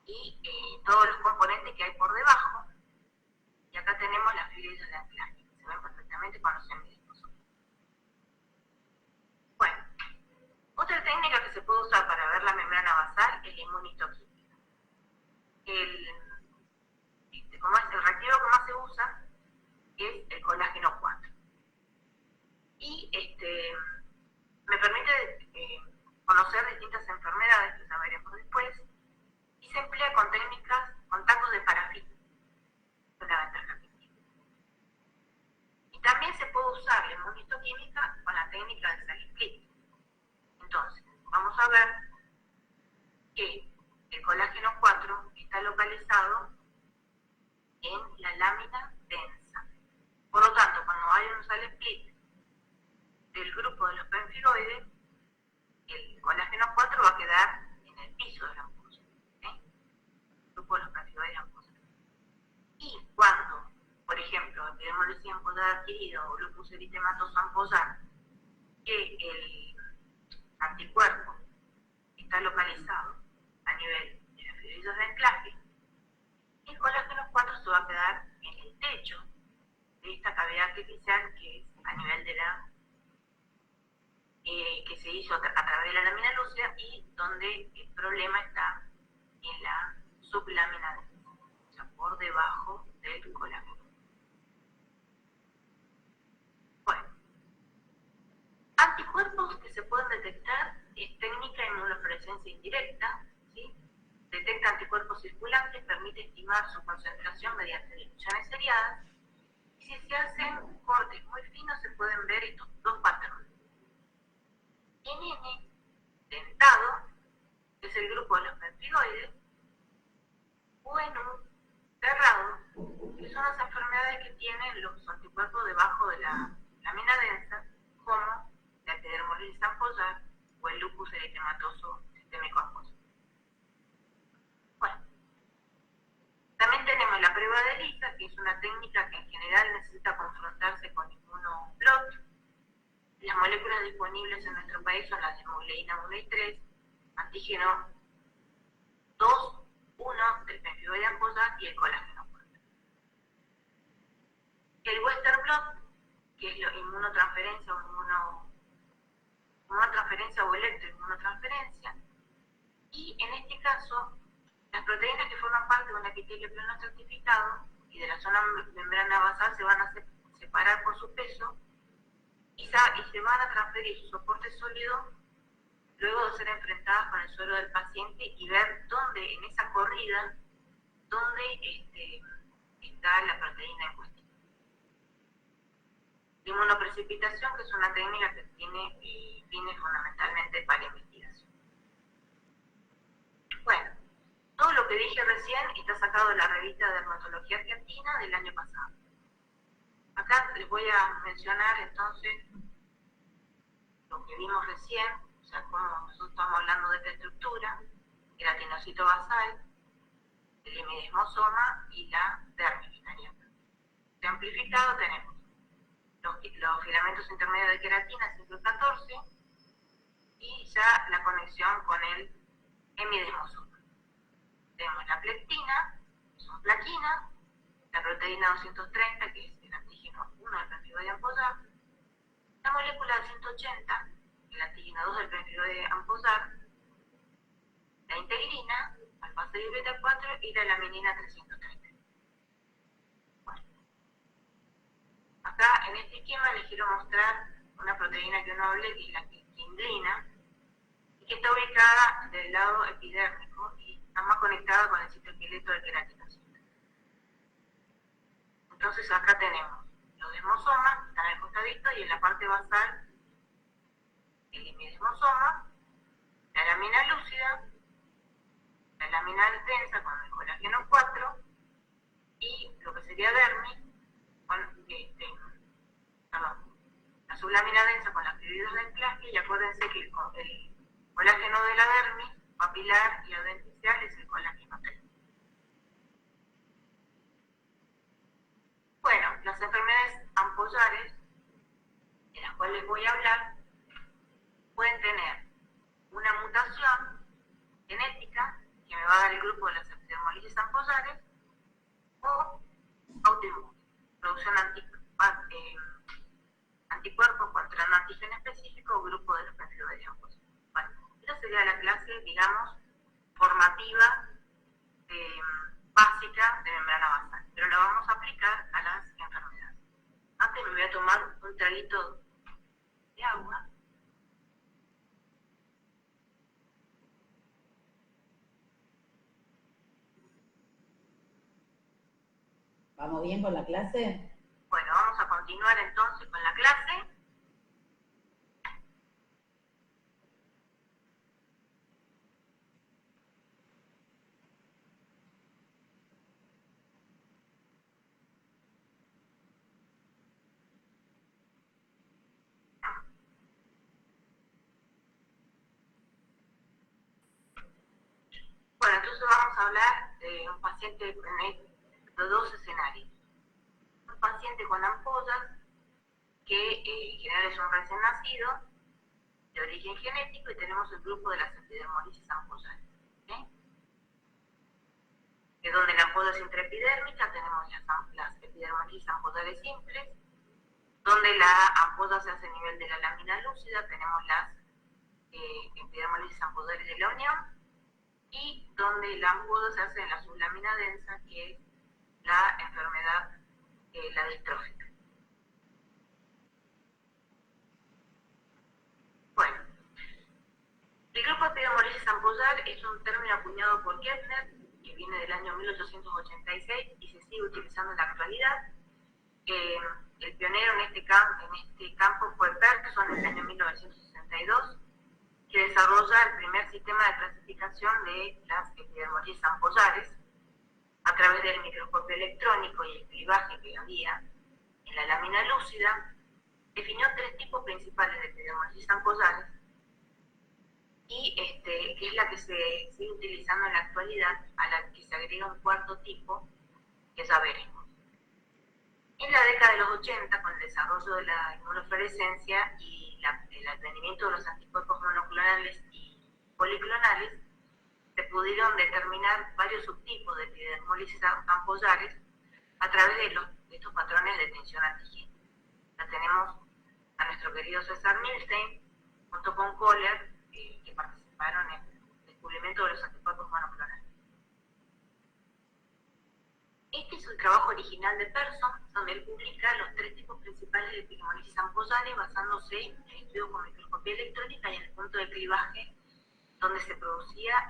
Y todos los componentes que hay por debajo. Y acá tenemos las fibrillas de anclaje, se ven perfectamente cuando se mide. Bueno, otra técnica que se puede usar para ver la membrana basal es la inmunohistoquímica. El reactivo que más se usa es el colágeno 4. Y me permite conocer distintas enfermedades, que ya veremos después, y se emplea con técnicas, con tacos de parafina. Es una ventaja que tiene. Y también se puede usar la inmunohistoquímica con la técnica de sal split. Entonces, vamos a ver que el colágeno 4 está localizado en la lámina densa. Por lo tanto, cuando hay un sal split del grupo de los pempidoides, el colágeno 4 va a quedar en el piso de la ampolla, ¿sí? El grupo de los pempidoides ampolla. Y cuando, por ejemplo, epidermólisis ampollar adquirida o lupus eritematoso ampollar, que el anticuerpo está localizado a nivel de las fibrillas de anclaje, el colágeno 4 se va a quedar en el techo de esta cavidad artificial que es a nivel de la que se hizo a través de la lámina lúcida y donde el problema está en la sublámina densa, o sea, por debajo del colágeno. Bueno, anticuerpos que se pueden detectar es técnica de inmunofluorescencia indirecta, ¿sí? Detecta anticuerpos circulantes, permite estimar su concentración mediante diluciones seriadas, y si se hacen cortes muy finos se pueden ver estos dos patrones. NN dentado, que es el grupo de los pempidoides, o en un cerrado, que son las enfermedades que tienen los anticuerpos debajo de la lámina densa, como la epidermolisis ampollar o el lupus eritematoso sistémico ampollar. Bueno, también tenemos la prueba de ELISA, que es una técnica que en general necesita confrontarse con inmunoblot. Las moléculas disponibles en nuestro país son la hemoglobina 1 y 3, antígeno 2, 1 del pempidoide ampollar y el colágeno 4. El Western blot, que es la inmunotransferencia o electroinmunotransferencia, y en este caso, las proteínas que forman parte de un epitelio plano estratificado y de la zona membrana basal se van a separar por su peso y se van a transferir su soporte sólido luego de ser enfrentadas con el suelo del paciente y ver dónde, en esa corrida, dónde está la proteína en cuestión. La inmunoprecipitación, que es una técnica que tiene fines fundamentalmente para investigación. Bueno, todo lo que dije recién está sacado de la revista de Dermatología Argentina del año pasado. Acá les voy a mencionar entonces lo que vimos recién, o sea, como nosotros estamos hablando de esta estructura, queratinocito basal, el hemidesmosoma y la dermis estaría acá. Amplificado tenemos los filamentos intermedios de queratina 514 y ya la conexión con el hemidesmosoma. Tenemos la plectina, que son plaquinas, la proteína 230, que es el antígeno 1 del pemfigoide de ampollar, la molécula 180, el antígeno 2 del pemfigoide de ampollar, la integrina, alfa 6 y beta 4 y la laminina 330. Bueno, acá en este esquema les quiero mostrar una proteína que uno hable, que es la quindrina, y que está ubicada del lado epidérmico y está más conectada con el citoesqueleto del queratinocito. Entonces acá tenemos los desmosomas, que están en el costadito, y en la parte basal el hemidesmosoma, la lámina lúcida, la lámina densa con el colágeno 4 y lo que sería dermis con la sublámina densa con las fibras del plasma. Y acuérdense que el colágeno de la dermis papilar y adventicial es el colágeno 3. Bueno, las enfermedades ampollares, de las cuales voy a hablar, pueden tener una mutación genética que me va a dar el grupo de las epidermolisis ampollares, o autoinmune, producción anticuerpos contra un antígeno específico o grupo de los pemfigoides ampollares. Bueno, esta sería la clase, digamos, formativa básica de membrana basal, pero la vamos a aplicar a las enfermedades. Antes me voy a tomar un traguito de agua. ¿Vamos bien con la clase? Bueno, vamos a continuar entonces con la clase. Bueno, entonces vamos a hablar de un paciente de dos escenarios. Un paciente con ampollas que en general es un recién nacido de origen genético, y tenemos el grupo de las epidermolisis ampollares. ¿Sí? Es donde la ampolla es intraepidérmica, tenemos las epidermolisis ampollares simples, donde la ampolla se hace a nivel de la lámina lúcida, tenemos las epidermolisis ampollares de la unión, y donde la ampolla se hace en la sublámina densa, que es la enfermedad, la distrófica. Bueno, el grupo de epidermolisis ampollar es un término acuñado por Kepner, que viene del año 1886 y se sigue utilizando en la actualidad. El pionero en este campo fue Bergson en el año 1962, que desarrolla el primer sistema de clasificación de las epidermolisis ampollares a través del microscopio electrónico y el clivaje que había en la lámina lúcida. Definió tres tipos principales de epidermolisis ampollares, y que es la que se sigue utilizando en la actualidad, a la que se agrega un cuarto tipo, que ya veremos. En la década de los 80, con el desarrollo de la inmunofluorescencia y el advenimiento de los anticuerpos monoclonales y policlonales, se pudieron determinar varios subtipos de epidermolisis ampollares a través de estos patrones de tensión antigénica. Ya tenemos a nuestro querido César Milstein, junto con Kohler, que participaron en el descubrimiento de los anticuerpos monoclonales. Este es el trabajo original de Persson, donde él publica los tres tipos principales de epidermolisis ampollares, basándose en el estudio con microscopía electrónica y en el punto de clivaje donde se producía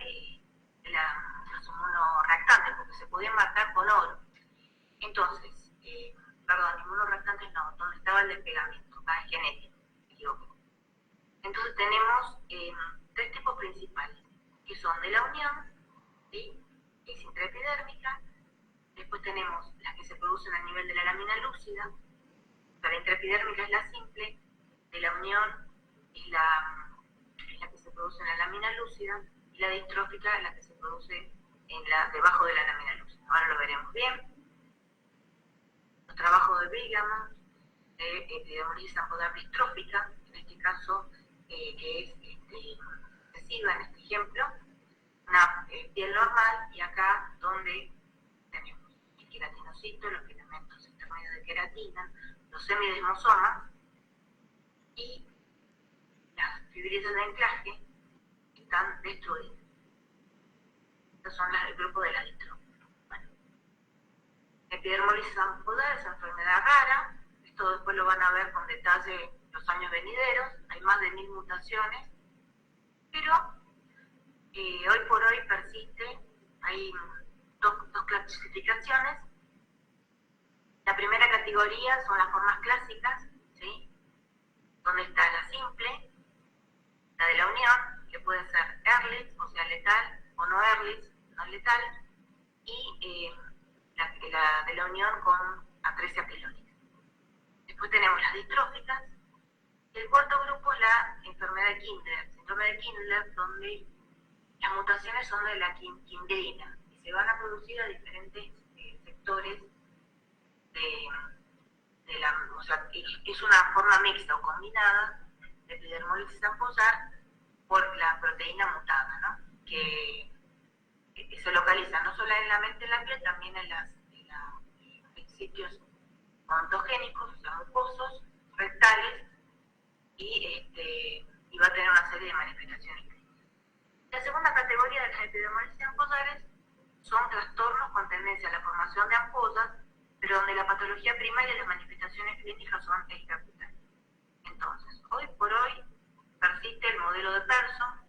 los inmunoreactantes, porque se podían marcar con oro. Entonces, inmunoreactantes no, donde estaba el despegamiento, acá es genético, me equivoco. Entonces tenemos tres tipos principales, que son de la unión, ¿sí?, que es intraepidérmica. Después tenemos las que se producen a nivel de la lámina lúcida. La intraepidérmica es la simple, de la unión es la que se produce en la lámina lúcida, y la distrófica es la que se produce debajo de la lámina lúcida. Ahora lo veremos bien. Los trabajos de Brigham, de epidermolisis ampudar distrófica, en este caso, que es excesiva en este ejemplo, una piel normal, y acá donde tenemos el queratinocito, los filamentos intermedios de queratina, los semidesmosomas y las fibrillas de anclaje están destruidas. Estos son el grupo de la distrófica. Bueno, epidermolisis ampudar es enfermedad rara. Esto después lo van a ver con detalle los años venideros. Hay más de 1000 mutaciones, pero hoy por hoy persiste. Hay dos clasificaciones. La primera categoría son las formas clásicas, ¿sí? Donde está la simple, la de la unión, que puede ser Ehrlich, o sea letal, o no Ehrlich, no letal, y la de la unión con atresia pilórica. Después tenemos las distróficas. Y el cuarto grupo es la enfermedad de Kindler, síndrome de Kindler, donde las mutaciones son de la kindrina y se van a producir a diferentes sectores de la, o sea, es una forma mixta o combinada de epidermolisis ampullar por la proteína mutada, ¿no? Que se localiza no solo en la mente y en la piel, también en sitios ontogénicos, o sea, mucosos, rectales, y va a tener una serie de manifestaciones clínicas. La segunda categoría de las epidermolisis ampullares son trastornos con tendencia a la formación de ampollas, pero donde la patología primaria y las manifestaciones clínicas son extracutáneas. Entonces, hoy por hoy persiste el modelo de Persson.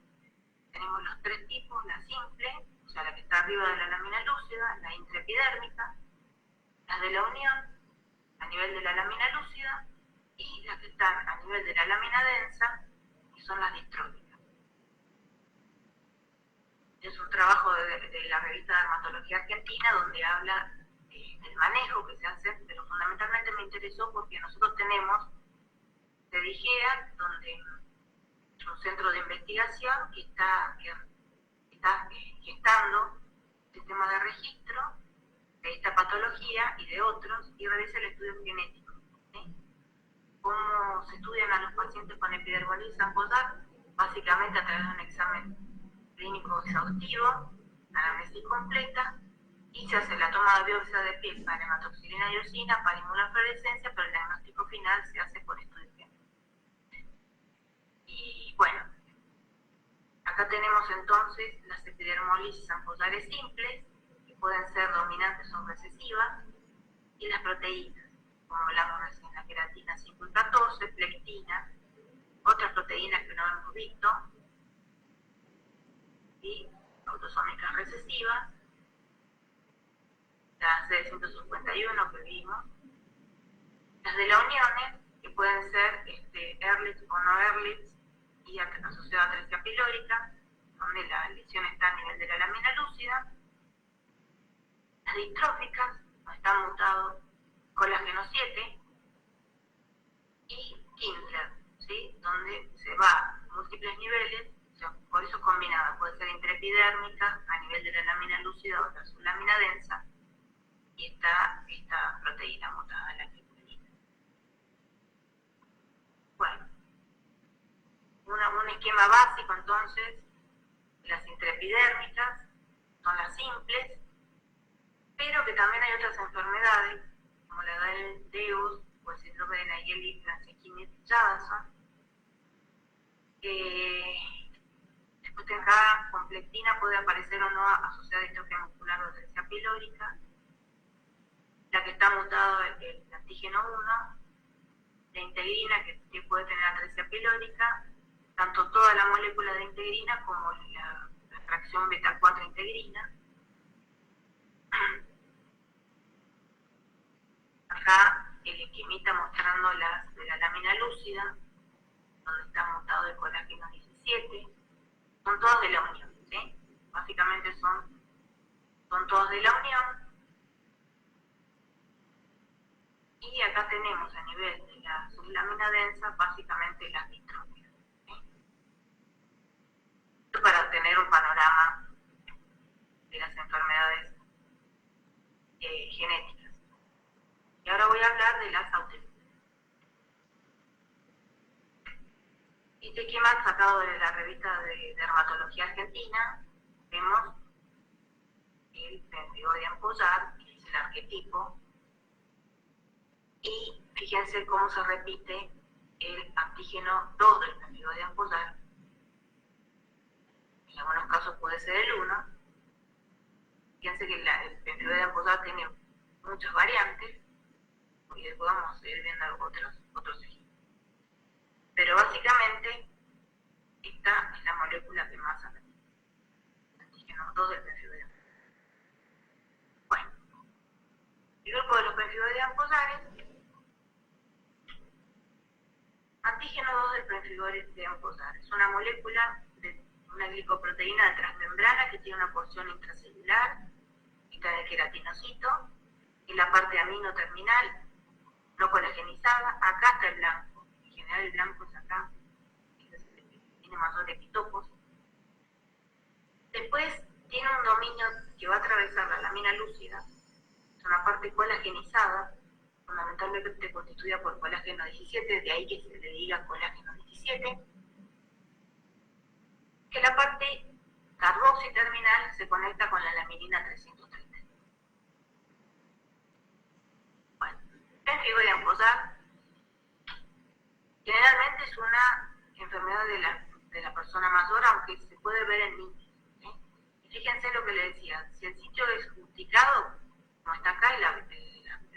Tenemos los tres tipos: la simple, o sea, la que está arriba de la lámina lúcida, la intraepidérmica, la de la unión a nivel de la lámina lúcida, y las que están a nivel de la lámina densa, que son las distróficas. Es un trabajo de la revista Dermatología Argentina, donde habla del manejo que se hace, pero fundamentalmente me interesó porque nosotros tenemos de DIGEA, donde es un centro de investigación que está gestando sistemas de registro de esta patología y de otros, y realiza el estudio genético. ¿Sí? ¿Cómo se estudian a los pacientes con epidermolisis ampullar? Básicamente a través de un examen clínico exhaustivo, anamnesis completa, y se hace la toma de biopsia de piel para hematoxilina y eosina, para inmunofluorescencia, pero el diagnóstico final se hace por estudio genético. Y bueno, acá tenemos entonces las epidermolisis ampullares simples, que pueden ser dominantes o recesivas, y las proteínas, como hablamos recién, la queratina 5 y 14, plectina, otras proteínas que no hemos visto, y autosómicas recesivas, las C151 que vimos, las de la unión, que pueden ser Ehrlich o no Ehrlich, y asociada a atresia pilórica, donde la lesión está a nivel de la lámina lúcida. Las distróficas, donde están mutados colágeno 7, y Kindler, ¿sí? Donde se va a múltiples niveles, o sea, por eso combinada, puede ser intraepidérmica a nivel de la lámina lúcida o la sublámina densa, y está esta proteína mutada, la quintrina. Bueno, un esquema básico entonces: las intraepidérmicas son las simples, pero que también hay otras enfermedades, como la del Deus o el síndrome de Naegeli-Franceschini-Jadassohn. Después acá con plectina puede aparecer o no asociada a distrofia muscular o atresia pilórica. La que está mutado es el antígeno 1, la integrina, que puede tener atresia pilórica, tanto toda la molécula de integrina como la fracción beta-4 integrina. Acá el esquemita mostrando las de la lámina lúcida, donde está mutado el colágeno 17, son todos de la unión, ¿sí? Básicamente son todos de la unión. Y acá tenemos a nivel de la sublámina densa básicamente las distróficas, ¿sí? Esto para tener un panorama de las enfermedades Este esquema sacado de la revista de Dermatología Argentina, vemos el pemphigoide de ampollar, que es el arquetipo, y fíjense cómo se repite el antígeno 2 del pemphigoide de ampollar. En algunos casos puede ser el 1. Fíjense que el pemphigoide de ampollar tiene muchas variantes, y después vamos a ir viendo otros ejemplos. Pero básicamente, esta es la molécula que más se repite. Antígeno 2 del pemphigoide de ampollar. Bueno, el grupo de los pemphigoides ampollares. Antígeno 2 del pemphigoide de ampollar es una molécula de una glicoproteína de transmembrana que tiene una porción intracelular, está en el queratinocito, en la parte amino terminal, no colagenizada. Acá está el blanco, en general el blanco es acá, tiene mayor epitopos. Después tiene un dominio que va a atravesar la lámina lúcida, es una parte colagenizada, fundamentalmente constituida por colágeno 17, de ahí que se le diga colágeno 17, que la parte carboxiterminal se conecta con la laminina 330. Bueno, pemphigoide de ampollar generalmente es una enfermedad de la persona mayor, aunque se puede ver en niños. Y fíjense lo que le decía, si el sitio es urticado, como está acá, en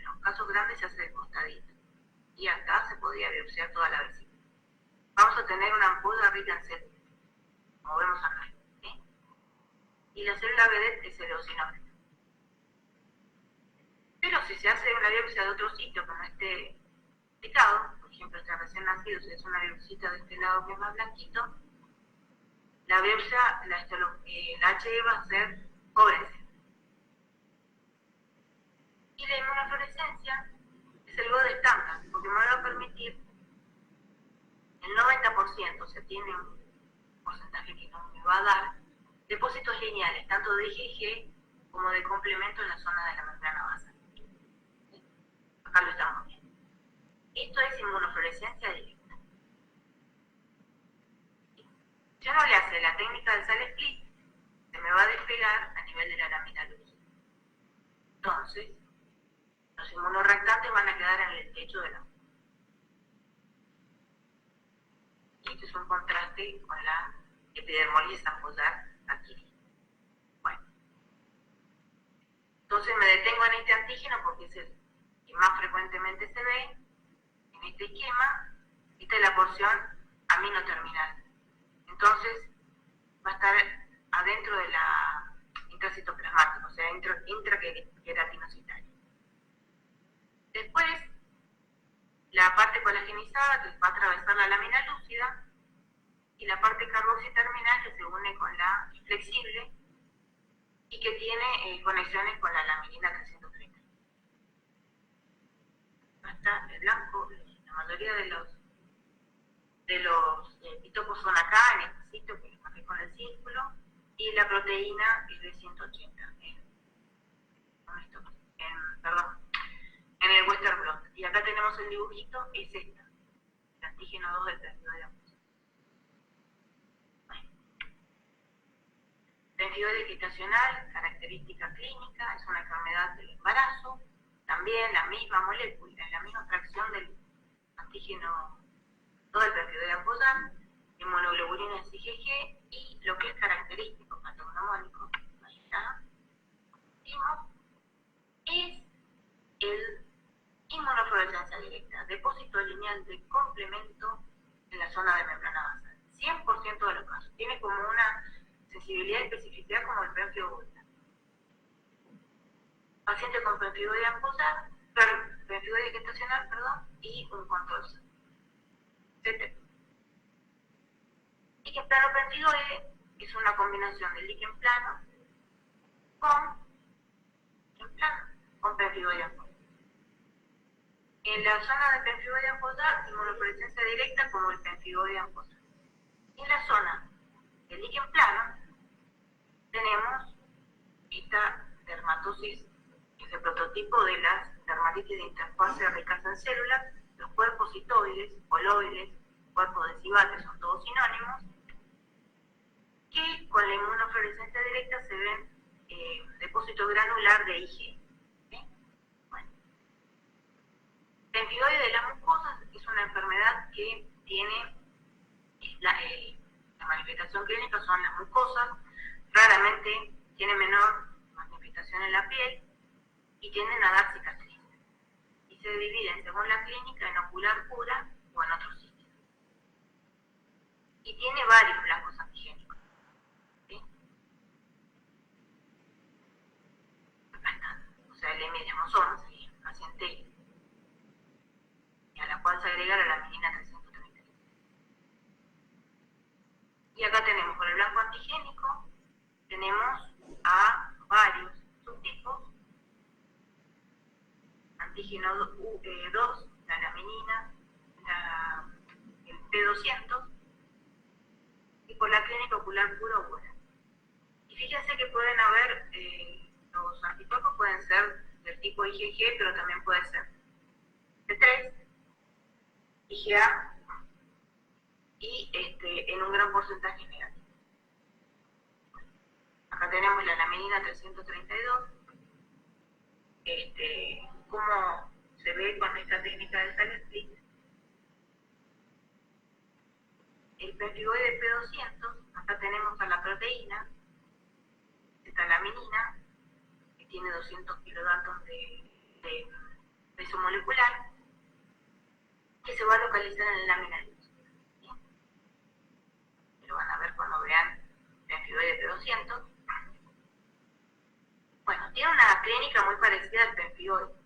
los casos grandes se hace de costadito. Y acá se podría biopsiar toda la vesícula. Vamos a tener una ampolla rica en células, como vemos acá. Y la célula vedette es el eosinófilo. Pero si se hace una biopsia de otro sitio que no esté picado, por ejemplo, este recién nacido, si es una biopsita de este lado que es más blanquito, la biopsia, la HE va a ser cobrencia. Y la inmunofluorescencia es el gold estándar, porque me va a permitir el 90%, o sea, tiene un porcentaje que no me va a dar depósitos lineales, tanto de IgG como de complemento en la zona de la membrana basal. Acá lo estamos viendo. Esto es inmunofluorescencia directa. Si uno le hace la técnica del sal split, se me va a despegar a nivel de la lámina lúcida. Entonces, los inmunoreactantes van a quedar en el techo de la. Y este es un contraste con la epidermolisis ampollar adquirida. Bueno. Entonces me detengo en este antígeno porque es el que más frecuentemente se ve en este esquema. Esta es la porción amino terminal. Entonces va a estar adentro de la intracitoplasmática, o sea, intraqueratinocitaria. Después, la parte colagenizada que va a atravesar la lámina lúcida y la parte carboxiterminal que se une con la flexible y que tiene conexiones con la laminina 330. Hasta el blanco, la mayoría de los epitopos son acá, en este sitio que lo marqué con el círculo, y la proteína es de 180 en el Western blot. Y acá tenemos el dibujito, es esta, el antígeno 2 del pemphigoide de ampollar. Bueno. Pemphigoide gestacional, característica clínica, es una enfermedad del embarazo, también la misma molécula, la misma fracción del antígeno 2 del pemphigoide de ampollar, inmunoglobulinas IgG, y lo que es característico, patognomónico, ahí está, es el inmunofluorescencia directa, depósito lineal de complemento en la zona de membrana basal. 100% de los casos. Tiene como una sensibilidad y especificidad como el pemphigoide. Paciente con pemphigoide de ampollar, pemphigoide gestacional, y un control CT. Líquen plano pemphigoide es una combinación de líquen plano con pemphigoide de ampollar. En la zona de pemphigoide de ampollar, inmunofluorescencia directa como el pemphigoide de ampollar. En la zona del líquen plano tenemos esta dermatosis, que es el prototipo de las dermatitis de interfase ricas en células, los cuerpos citoides, coloides, cuerpos de Sivate, son todos todos sinónimos, que con la inmunofluorescencia directa se ven depósito granular de IgE. ¿Sí? Bueno. Pemphigoide de las mucosas es una enfermedad que tiene la manifestación clínica son las mucosas, raramente tiene menor manifestación en la piel y tienden a dar cicatrices. Y se dividen según la clínica en ocular pura o en otros sitios. Y tiene varios blancos antigénicos. ¿Sí? Acá está. O sea, el M-desmosoma, sí, paciente, y a la cual se agrega la laminina 330. Y acá tenemos con el blanco antigénico, tenemos a varios subtipos. Antígeno 2, la laminina, el P200, y por la clínica ocular pura o buena. Y fíjense que pueden haber, los anticuerpos pueden ser del tipo IgG, pero también puede ser T3, IgA, y en un gran porcentaje negativo. Acá tenemos la laminina 332, cómo se ve con esta técnica de Sal-Split. El pemphigoide P200, acá tenemos a la proteína, esta laminina, que tiene 200 kilodaltons de peso molecular, que se va a localizar en la lámina de luz. ¿Sí? Lo van a ver cuando vean pemphigoide P200. Bueno, tiene una clínica muy parecida al pemphigoide,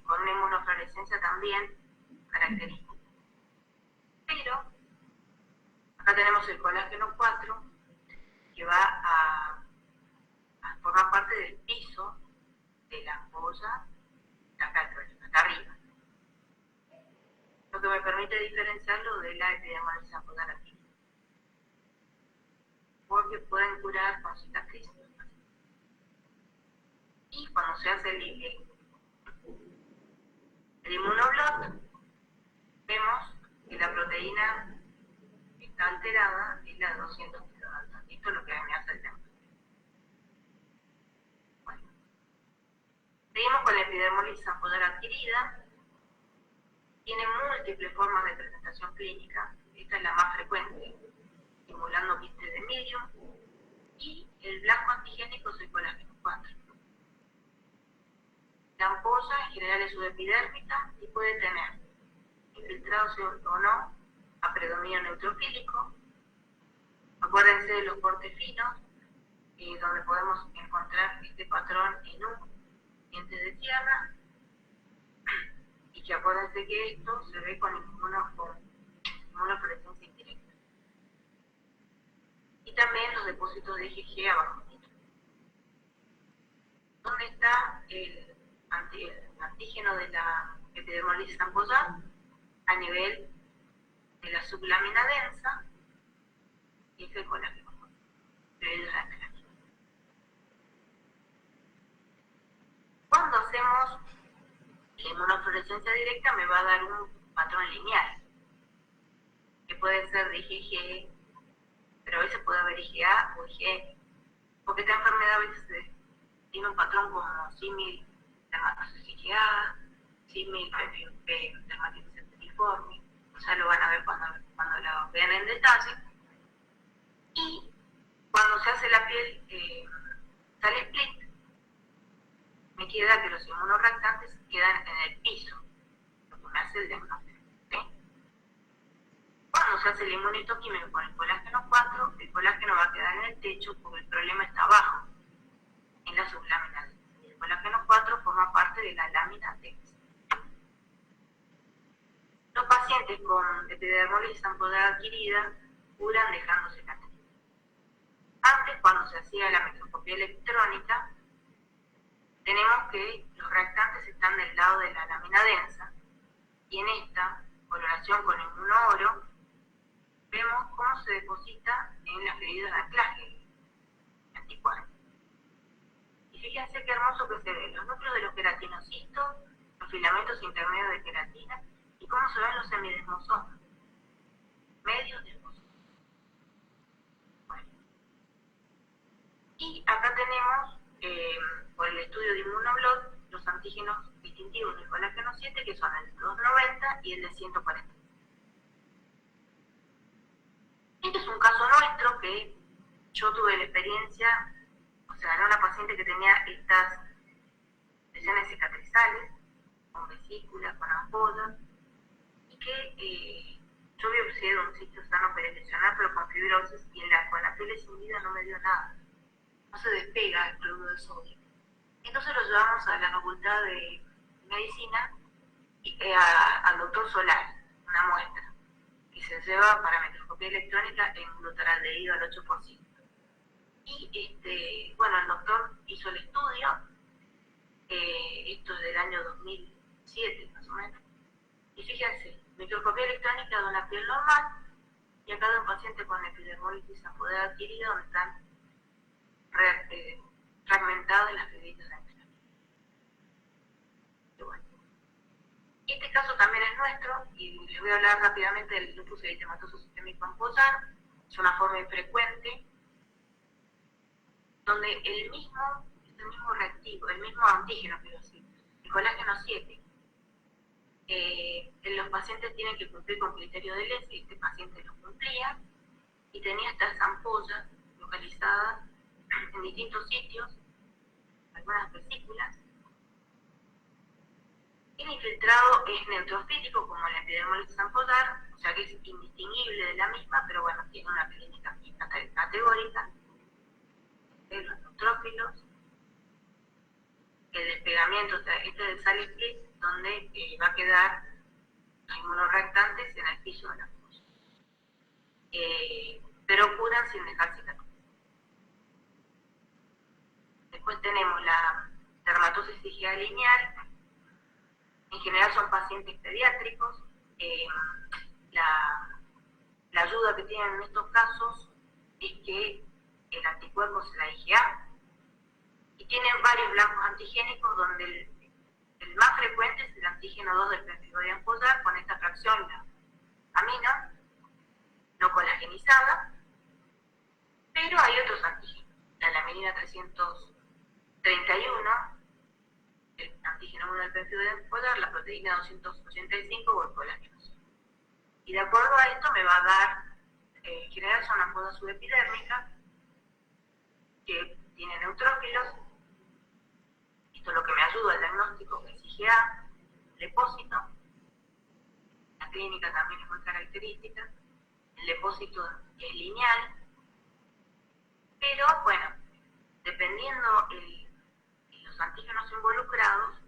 con una inmunofluorescencia también característica. Pero acá tenemos el colágeno 4, que va a formar parte del piso de la ampolla, acá arriba. Lo que me permite diferenciarlo de la epidermolis ampullar, porque pueden curar con cicatrices. Y cuando se hace el inmunoblot, vemos que la proteína que está alterada es la de 200 kilodaltons. Esto es lo que me hace el tema. Bueno. Seguimos con la epidermolis ampullar adquirida. Tiene múltiples formas de presentación clínica. Esta es la más frecuente, simulando quiste de medium, y el blanco antigénico es el colágeno 4. La ampolla en general es subepidérmica y puede tener infiltrados o no a predominio neutrofílico. Acuérdense de los cortes finos, donde podemos encontrar este patrón en un diente de tierra, y que acuérdense que esto se ve con inmunofluorescencia indirecta. Y también los depósitos de IgG abajo. ¿Dónde está el antígeno de la epidermolis ampullar? A nivel de la sublámina densa, y es el colágeno. Cuando hacemos la inmunofluorescencia directa me va a dar un patrón lineal, que puede ser de IgG, pero a veces puede haber IgA o IgE, porque esta enfermedad a veces tiene un patrón como símil dermatosis IgA, símil dermatitis septiforme, o sea, lo van a ver cuando lo vean en detalle. Y cuando se hace la piel Sal-Split, me queda que los inmunoreactantes quedan en el piso, lo que me hace el diagnóstico. ¿Sí? Cuando se hace el inmunistoquímico con el colágeno 4, el colágeno va a quedar en el techo porque el problema está abajo, en la sublámina. El colágeno 4 forma parte de la lámina densa. Los pacientes con epidermolis ampullar adquirida curan dejando cicatrices. Antes, cuando se hacía la microscopía electrónica, tenemos que los reactantes están del lado de la lámina densa, y en esta coloración con inmunooro vemos cómo se deposita en la fluido de anclaje anticuerpo. Y fíjense qué hermoso que se ven los núcleos de los queratinocitos, los filamentos intermedios de queratina, y cómo se ven los semidesmosomas. 51 y colágeno 7, que son el de 290 y el de 140. Este es un caso nuestro que yo tuve la experiencia, o sea, era una paciente que tenía estas lesiones cicatrizales, con vesícula, con ampollas, y que yo biopsié de un sitio sano perilesional, pero con fibrosis, y con la piel escindida no me dio nada. No se despega el cloruro de sodio. Entonces lo llevamos a la facultad de medicina al doctor Solar, una muestra, que se lleva para microscopía electrónica en glutaraldehído al 8%. Y bueno, el doctor hizo el estudio, esto es del año 2007 más o menos, y fíjense, microscopía electrónica de una piel normal, y acá de un paciente con epidermolitis apoderada adquirida, donde están fragmentadas las fibrillas de la piel. Bueno, este caso también es nuestro, y les voy a hablar rápidamente del lupus eritematoso sistémico ampollar. Es una forma infrecuente, donde el mismo reactivo, el mismo antígeno, quiero decir, el colágeno 7, los pacientes tienen que cumplir con criterio de Less, este paciente lo cumplía, y tenía estas ampollas localizadas en distintos sitios, algunas vesículas. El infiltrado es neutrofílico, como la epidermolitis ampollar, o sea que es indistinguible de la misma, pero bueno, tiene una clínica categórica. Los neutrófilos, el despegamiento, o sea, este del sal split, donde va a quedar los inmunoreactantes en el piso de la fosa. Pero curan sin dejar cicatriz. Después tenemos la dermatosis IgA lineal. En general son pacientes pediátricos. La ayuda que tienen en estos casos es que el anticuerpo es la IgA, y tienen varios blancos antigénicos, donde el más frecuente es el antígeno 2 del péptido de ampollar, con esta fracción, la amina, no colagenizada, pero hay otros antígenos, la laminina 331, el antígeno 1 del péptido de ampollar, la proteína 285 o el colágeno. Y de acuerdo a esto me va a dar, en general son ampollas subepidérmicas, que tiene neutrófilos. Esto es lo que me ayuda al diagnóstico, que es IgA, depósito. La clínica también es muy característica. El depósito es lineal, pero bueno, dependiendo los antígenos involucrados,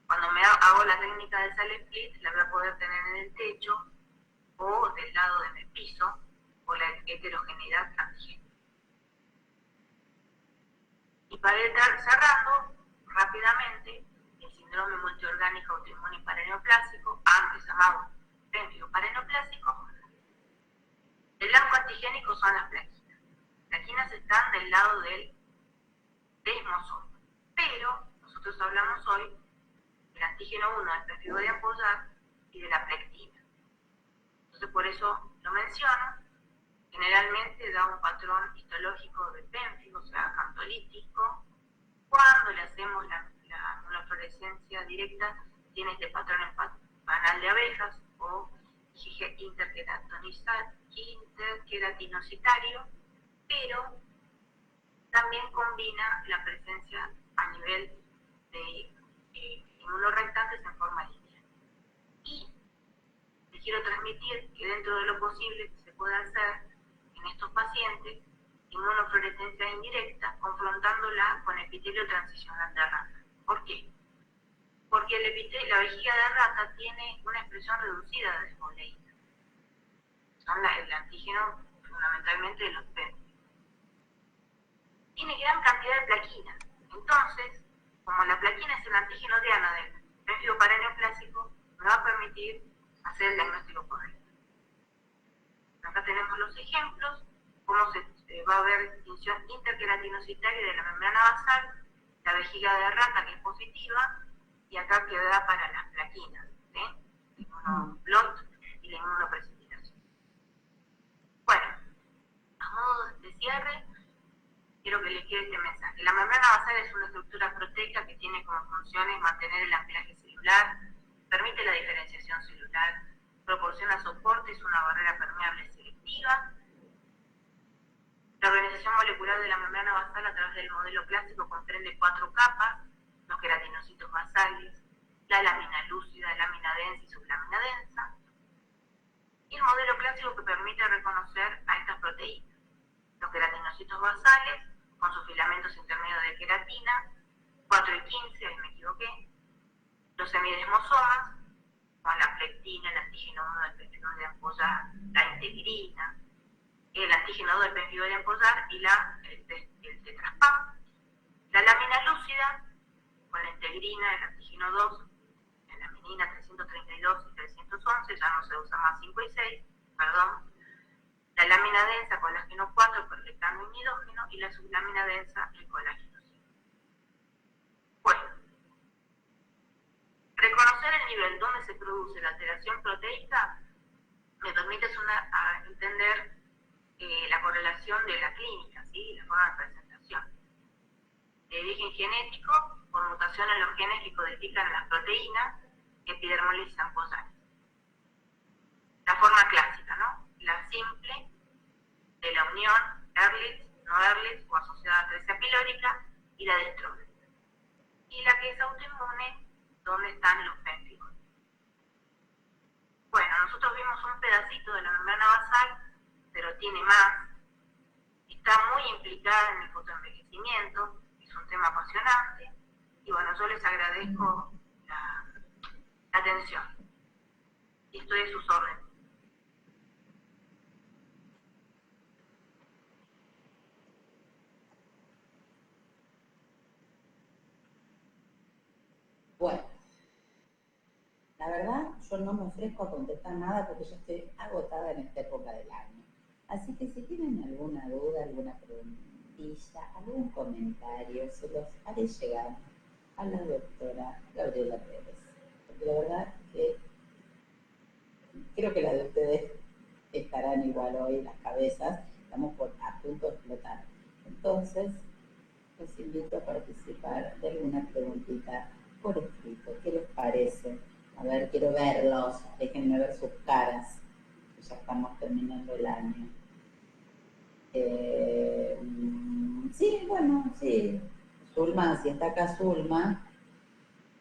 cuando hago la técnica del sal split, la voy a poder tener en el techo o del lado de mi piso, por la heterogeneidad antigénica. Y para ir cerrando rápidamente, el síndrome multiorgánico autoinmune paraneoplásico, antes llamado pérfido paraneoplásico, el blanco antigénico son las plaquinas. Las plaquinas están del lado del desmosoma, pero nosotros hablamos hoy del antígeno 1 del péptido de ampollar y de la plectina. Entonces por eso lo menciono. Generalmente da un patrón histológico de pérfido, o sea, cantolítico. Cuando le hacemos la inmunofluorescencia directa, tiene este patrón en panal de abejas o interqueratinocitario, pero también combina la presencia a nivel de inmunoreactantes en forma lineal. Y les quiero transmitir que dentro de lo posible que se puede hacer en estos pacientes, inmunofluorescencia indirecta, confrontándola con epitelio transicional de rata. ¿Por qué? Porque la vejiga de rata tiene una expresión reducida de desmoleína. Son el antígeno fundamentalmente de los péptidos. Tiene gran cantidad de plaquina. Entonces, como la plaquina es el antígeno diana del pérfido paraneoplásico, me va a permitir hacer el diagnóstico correcto. Acá tenemos los ejemplos, cómo se va a ver distinción interqueratinocitaria de la membrana basal, la vejiga de rata que es positiva, y acá queda para las plaquinas, ¿sí? El inmunoblot y la inmunoprecipitación. Bueno, a modo de cierre, quiero que les quede este mensaje. La membrana basal es una estructura proteica que tiene como funciones mantener el anclaje celular. celular, permite la diferenciación celular, proporciona soportes, una barrera permeable selectiva. La organización molecular de la membrana basal a través del modelo clásico comprende 4 capas: los queratinocitos basales, la lámina lúcida, lámina densa y sublámina densa, y el modelo clásico que permite reconocer a estas proteínas: los queratinocitos basales, con sus filamentos intermedios de queratina, 4 y 15, ahí me equivoqué, los semidesmosomas, con la plectina, el antígeno 1 del pemphigoide de ampollar, la integrina, el antígeno 2 del pemphigoide de ampollar y el tetraspam. La lámina lúcida, con la integrina, el antígeno 2, la laminina 332 y 311, ya no se usa más 5 y 6, perdón. La lámina densa, colágeno 4, perlectano y nidógeno, y la sublámina densa, el colágeno 5. Bueno, reconocer el nivel donde se produce la alteración proteica me permite entender la correlación de la clínica, ¿sí? La forma de presentación. De origen genético, por mutación en los genes que codifican las proteínas epidermales ampollares. La forma clásica, ¿no? La simple, de la unión Ehrlich, no Ehrlich o asociada a atresia pilórica, y la de Strobel. Y la que es autoinmune, ¿dónde están los pemphigoides? Bueno, nosotros vimos un pedacito de la membrana basal, pero tiene más. Está muy implicada en el fotoenvejecimiento, es un tema apasionante, y bueno, yo les agradezco la atención. Y estoy a sus órdenes. Bueno, la verdad, yo no me ofrezco a contestar nada porque yo estoy agotada en esta época del año. Así que si tienen alguna duda, alguna preguntilla, algún comentario, se los haré llegar a la doctora Gabriela Pérez. Porque la verdad que creo que la de ustedes estarán igual hoy, las cabezas, estamos a punto de explotar. Entonces, los invito a participar de alguna preguntita por escrito. ¿Qué les parece? A ver, quiero verlos, déjenme ver sus caras, que ya estamos terminando el año. Sí, bueno, sí. Zulma, si está acá Zulma,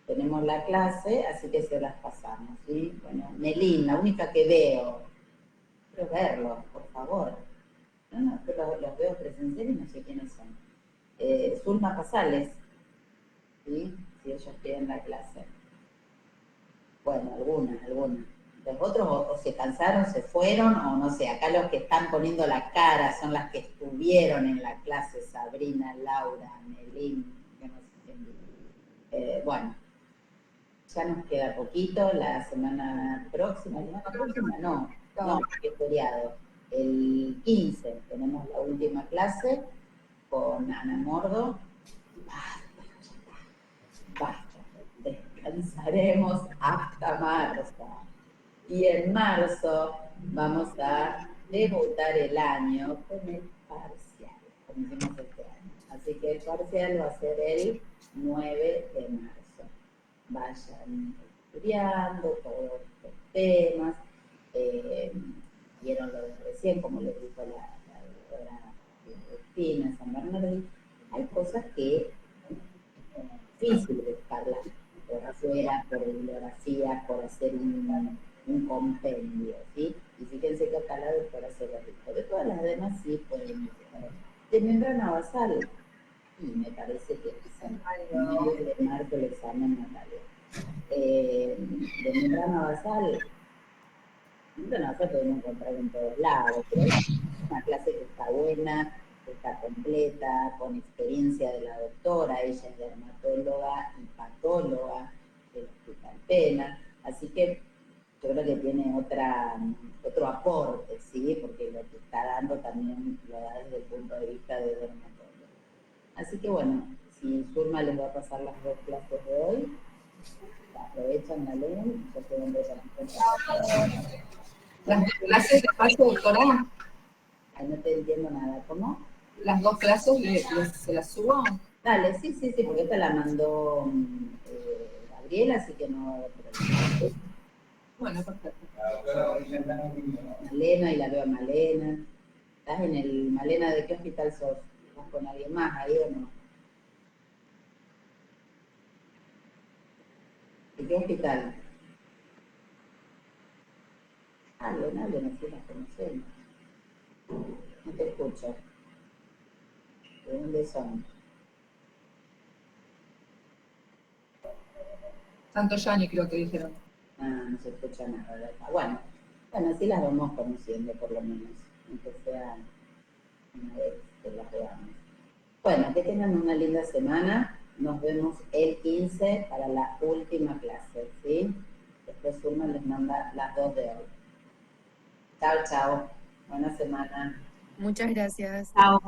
tenemos la clase, así que se las pasamos, ¿sí? Bueno, Melín, la única que veo. Quiero verlos, por favor. No, pero los veo presencial y no sé quiénes son. Zulma Pasales, ¿sí? Si ellos quieren la clase. Bueno, alguna. Los otros o se cansaron, se fueron, o no sé, acá los que están poniendo la cara son las que estuvieron en la clase: Sabrina, Laura, Melín, que no sé quién. Bueno, ya nos queda poquito, la semana próxima, no, porque es feriado. El 15 tenemos la última clase con Ana Mordo. Basta, descansaremos hasta marzo. Y en marzo vamos a debutar el año con el parcial, como hicimos este año. Así que el parcial va a ser el 9 de marzo. Vayan estudiando todos estos temas. Vieron lo de recién, como les dijo la doctora Cristina San Bernardi. Hay cosas que es difícil buscarlas por afuera, por bibliografía, por hacer un compendio, ¿sí? Y fíjense que acá la doctora se lo dijo. De todas las demás sí pueden buscar. De membrana basal, y me parece que es en medio de marco el examen Natalia. De membrana basal podemos encontrar en todos lados, pero es una clase que está buena, que está completa, con experiencia de la doctora. Ella es dermatóloga y patóloga del Hospital Pena, así que yo creo que tiene otro aporte, ¿sí? Porque lo que está dando también lo da desde el punto de vista de dermatólogo. Así que bueno, si Zulma les va a pasar las 2 clases de hoy, aprovechan la ley, yo estoy en ¿Las clases de espacio, doctora? Ay, no te entiendo nada, ¿cómo? ¿Las 2 clases se las subo? Dale, sí, porque esta la mandó piel, así que no va a haber problema. Bueno, perfecto. Malena, y la veo a Malena. ¿Estás en el Malena de qué hospital sos? ¿Estás con alguien más ahí o no? ¿De qué hospital? Hablen, así las conocemos. No te escucho. ¿De dónde son? Santo Yani creo que dijeron. Ah, no se escucha nada de acá. Bueno, así las vamos conociendo por lo menos, aunque sea una vez que las veamos. Bueno, que tengan una linda semana. Nos vemos el 15 para la última clase, ¿sí? Después Zulma les manda las 2 de hoy. Chao, chao. Buena semana. Muchas gracias. Chao.